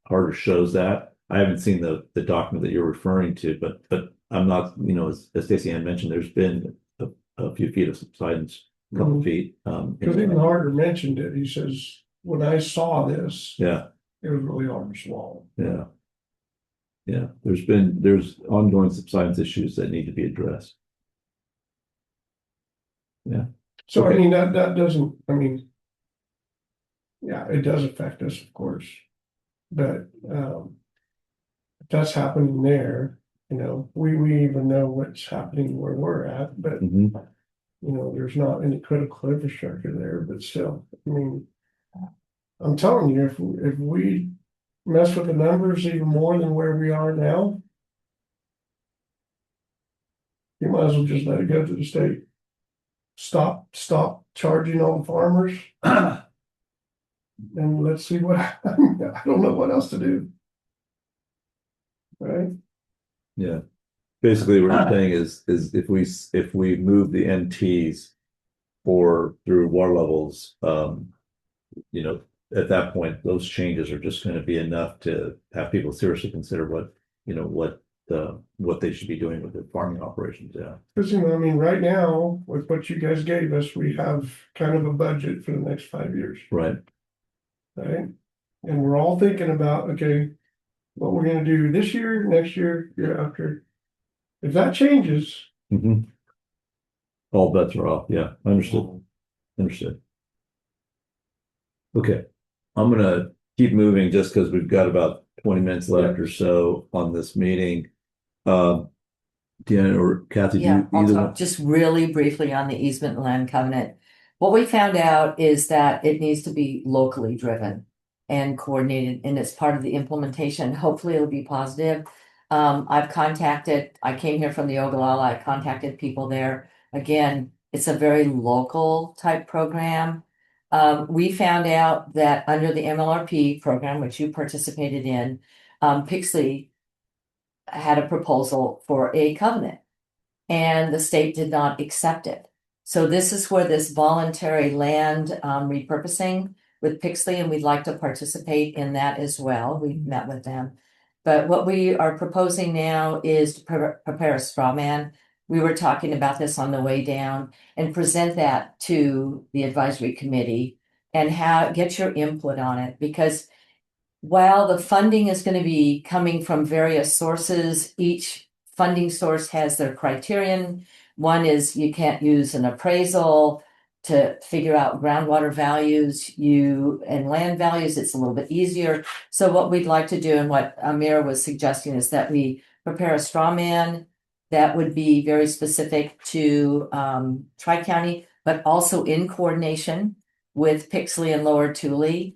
Harder shows that. I haven't seen the document that you're referring to, but I'm not, as Stacy Ann mentioned, there's been a few feet of subsidence, a couple feet. Because even Harder mentioned it, he says, when I saw this, Yeah, it was really hard to swallow. yeah. Yeah, there's ongoing subsidence issues that need to be addressed. Yeah. So Okay. I mean, that doesn't, yeah, it does affect us, of course. But if that's happening there, we even know what's happening where we're at, but Mhm. there's not any critical infrastructure there, but still, I'm telling you, if we mess with the numbers even more than where we are now, you might as well just let it go to the state. Stop charging on farmers. And let's see what, I don't know what else to do. Right? Yeah. Basically, what I'm saying is if we move the MTs through water levels, at that point, those changes are just going to be enough to have people seriously consider what they should be doing with their farming operations. Yeah. Because right now, with what you guys gave us, we have kind of a budget for the next 5 years. Right. Right? And we're all thinking about, okay, what we're gonna do this year, next year, year after. If that changes, Mhm. All bets are off. Yeah, understood. Okay, I'm gonna keep moving just because we've got about 20 minutes left or so on this meeting. Deanna or Kathy, do Yeah, you I'll either talk one? just really briefly on the easement and land covenant. What we found out is that it needs to be locally driven and coordinated, and it's part of the implementation. Hopefully it'll be positive. I came here from the Ogallala, I contacted people there. Again, it's a very local type program. We found out that under the MLRP program, which you participated in, Pixley had a proposal for a covenant, and the state did not accept it. So this is where this voluntary land repurposing with Pixley, and we'd like to participate in that as well. We met with them. But what we are proposing now is to prepare a straw man. We were talking about this on the way down, and present that to the advisory committee and get your input on it, because while the funding is going to be coming from various sources, each funding source has their criterion. One is you can't use an appraisal to figure out groundwater values, and land values. It's a little bit easier. So what we'd like to do, and what Amir was suggesting, is that we prepare a straw man that would be very specific to Tri-County, but also in coordination with Pixley and Lower Tule.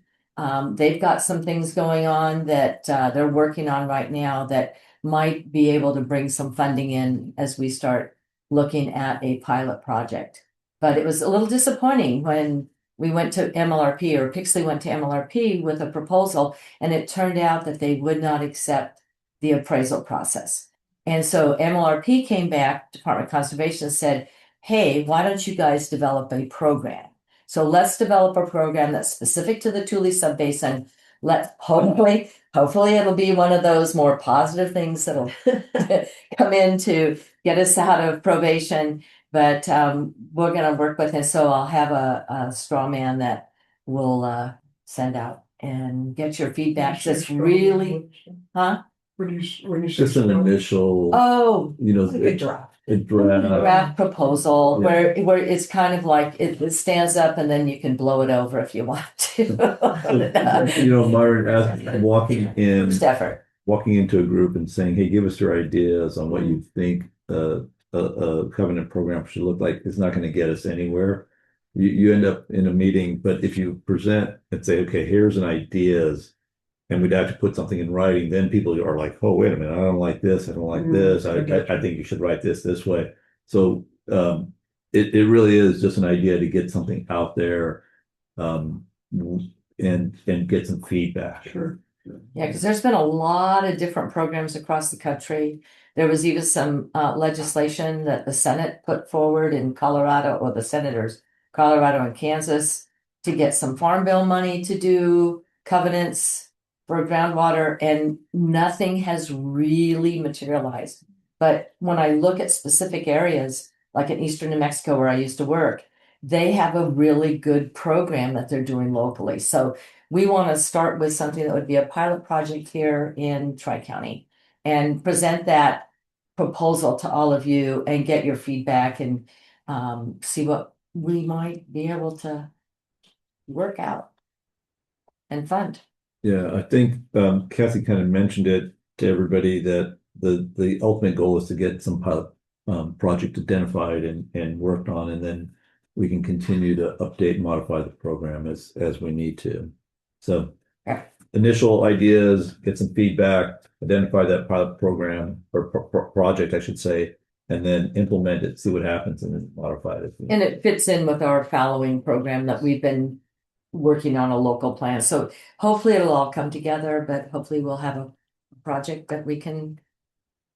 They've got some things going on that they're working on right now that might be able to bring some funding in as we start looking at a pilot project. But it was a little disappointing when we went to MLRP, or Pixley went to MLRP with a proposal, and it turned out that they would not accept the appraisal process. And so MLRP came back, Department of Conservation, said, hey, why don't you guys develop a program? So let's develop a program that's specific to the Tule Subbasin. Hopefully hopefully it'll be one of those more positive things that'll come in to get us out of probation. But we're gonna work with it, so I'll have a straw man that will send out and get your feedback. That's really, huh? When you say Just an strong- initial, Oh, you know, Like a draft. a draft. draft proposal Yeah. where it's kind of like it stands up and then you can blow it over if you want to. You know, Myron, as First effort. walking into a group and saying, hey, give us your ideas on what you think a covenant program should look like, is not going to get us anywhere. You end up in a meeting, but if you present and say, okay, here's an ideas, and we'd have to put something in writing, then people are like, oh, wait a minute, I don't like this, I don't like this, I think you should write this way. So it really is just an idea to get something out there and get some feedback. Sure. Yeah, because there's been a lot of different programs across the country. There was even some legislation that the Senate put forward in Colorado, or the senators, Colorado and Kansas, to get some farm bill money to do covenants for groundwater, and nothing has really materialized. But when I look at specific areas, like in eastern New Mexico where I used to work, they have a really good program that they're doing locally. So we want to start with something that would be a pilot project here in Tri-County and present that proposal to all of you and get your feedback and see what we might be able to work out and fund. Yeah, I think Kathy kind of mentioned it to everybody that the ultimate goal is to get some pilot project identified and worked on, and then we can continue to update and modify the program as we need to. So initial ideas, get some feedback, identify that pilot program or project, I should say, and then implement it, see what happens, and then modify it. And it fits in with our following program that we've been working on a local plan. So hopefully it'll all come together, but hopefully we'll have a project that we can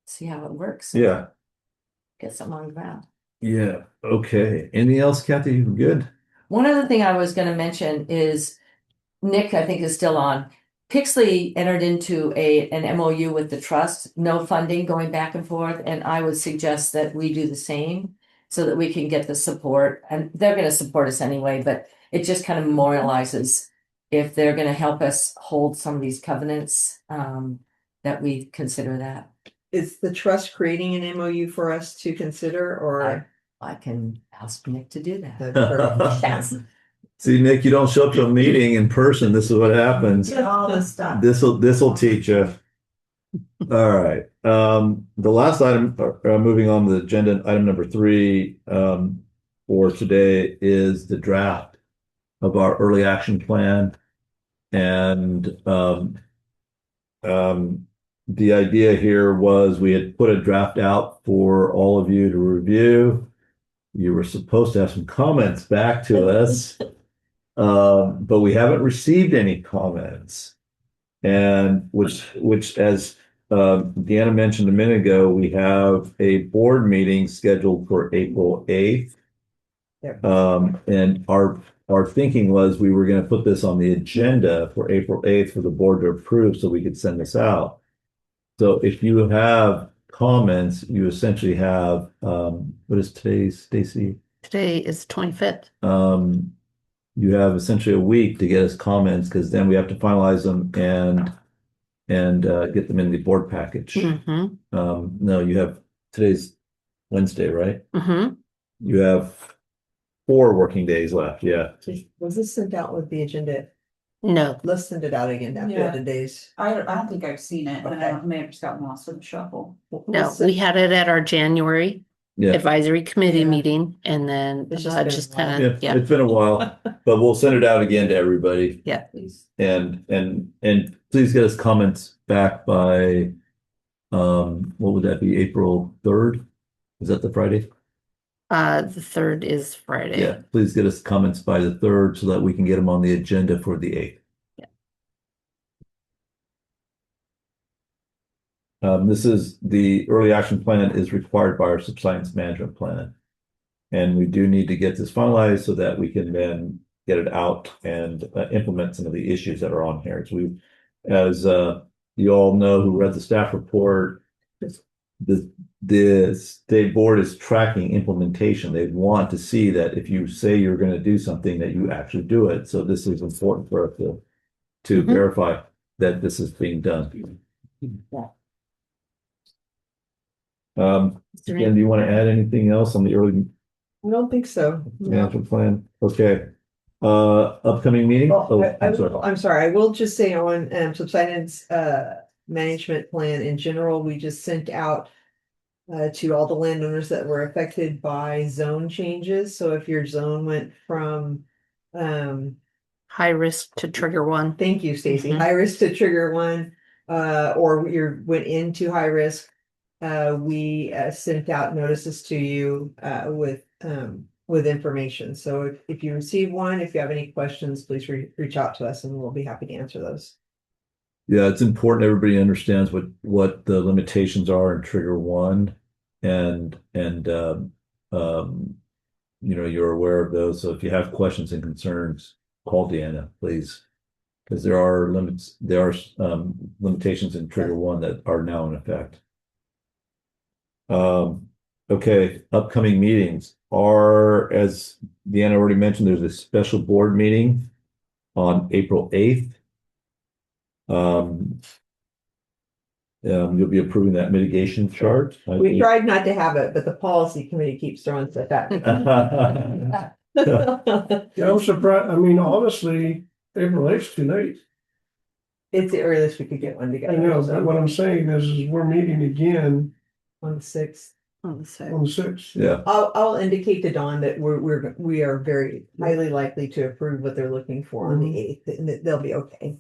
see how it works. Yeah. Get something on the ground. Yeah. Okay. Anything else, Kathy? You good? One other thing I was going to mention is Nick, I think, is still on. Pixley entered into an MOU with the trust, no funding going back and forth. And I would suggest that we do the same so that we can get the support, and they're going to support us anyway, but it just kind of memorializes if they're going to help us hold some of these covenants, that we consider that. Is the trust creating an MOU for us to consider, or? I can ask Nick to do that. That's See, Nick, you don't show up to a meeting in person. This is what happens. All this stuff. This'll teach you. All right. The last item, moving on to the agenda, item number 3 for today is the draft of our early action plan. And the idea here was we had put a draft out for all of you to review. You were supposed to have some comments back to us, but we haven't received any comments. And which as Deanna mentioned a minute ago, we have a board meeting scheduled for April 8th. Yep. And our thinking was we were going to put this on the agenda for April 8th for the board to approve so we could send this out. So if you have comments, you essentially have, what is today's, Stacy? Today is 25th. You have essentially a week to get us comments, because then we have to finalize them and get them in the board package. Mm-hmm. No, you have, today's Wednesday, right? Mm-hmm. You have 4 working days left. Yeah. Was this sent out with the agenda? No, Let's send it out again after Yeah. the days. I don't think I've seen it, but Okay. I may have just gotten lost in the shuffle. no, we had it at our January Yeah. advisory committee Yeah. meeting, and then It's just been a just while. kind Yeah, of, yeah, it's been a while, but we'll send it out again to everybody. yeah. Please. And please get us comments back by what would that be, April 3rd? Is that the Friday? The 3rd is Friday. Yeah, please get us comments by the 3rd so that we can get them on the agenda for the 8th. This is the early action plan is required by our subsidence management plan. And we do need to get this finalized so that we can then get it out and implement some of the issues that are on here. So as you all know who read the staff report, the state board is tracking implementation. They want to see that if you say you're going to do something, that you actually do it. So this is important for us to verify that this is being done. Again, do you want to add anything else on the early I don't think so. No. management plan? Okay. Upcoming meeting? Well, Oh, I'm sorry. I will just say on subsidence management plan in general, we just sent out to all the landowners that were affected by zone changes. So if your zone went from High risk to trigger one. thank you, Stacy, Mhm. high risk to trigger one, or you went into high risk, we sent out notices to you with information. So if you receive one, if you have any questions, please reach out to us and we'll be happy to answer those. Yeah, it's important everybody understands what the limitations are in trigger one and you're aware of those. So if you have questions and concerns, call Deanna, please. Because there are limitations in trigger one that are now in effect. Okay, upcoming meetings are, as Deanna already mentioned, there's a special board meeting on April 8th. You'll be approving that mitigation chart. We tried not to have it, but the policy committee keeps throwing stuff at me. Yeah, I'm surprised. I mean, honestly, April 8th's too late. It's the earliest we could get one together. I know, but what I'm saying is we're meeting again On the 6th. on the 6th. Yeah, I'll indicate to Dawn that we are very highly likely to approve what they're looking for on the 8th, and that they'll be okay.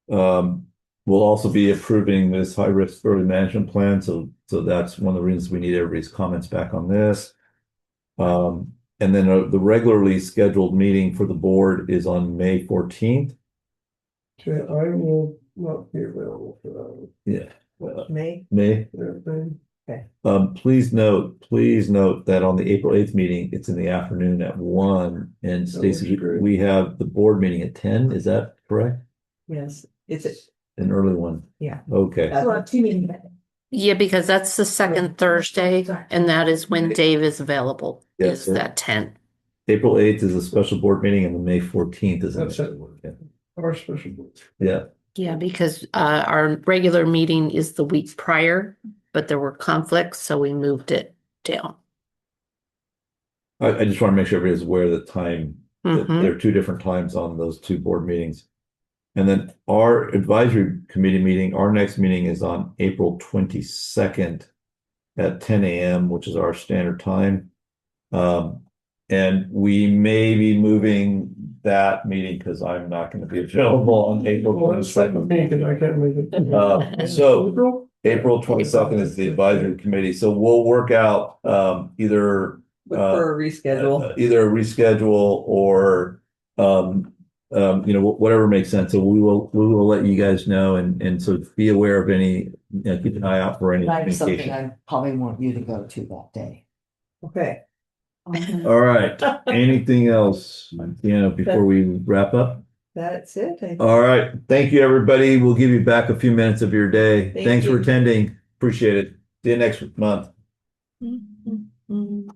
we'll also be approving this high-risk early management plan, so that's one of the reasons we need everybody's comments back on this. And then the regularly scheduled meeting for the board is on May 14th. Okay, I will not be available for that. Yeah. May. Please note that on the April 8th meeting, it's in the afternoon at 1. And Stacy, great. we have the board meeting at 10. Is that correct? Yes, it's An early one. Yeah. Okay. Yeah, because that's the second Thursday, and that is when Dave is available, Yes, is sir. that 10. April 8th is a special board meeting and the May 14th is. That's it. Yeah. Our special board. Yeah. Yeah, because our regular meeting is the week prior, but there were conflicts, so we moved it down. I just want to make sure everybody's aware of the time. That Mhm. there are two different times on those two board meetings. And then our advisory committee meeting, our next meeting is on April 22nd at 10 a.m., which is our standard time. And we may be moving that meeting because I'm not going to be available on April Well, that's fine with 22nd. me because I can't make it. So April 22nd is the advisory committee. So we'll work out either look for a reschedule. either a reschedule or whatever makes sense. So we will let you guys know and so be aware of any, keep an eye out for any That's something communication. I probably want you to go to that day. Okay. All right. Anything else, before we wrap up? That's it. I think. All right. Thank you, everybody. We'll give you back a few minutes of your day. Thank Thanks for you. attending. Appreciate it. See you next month. Mhm.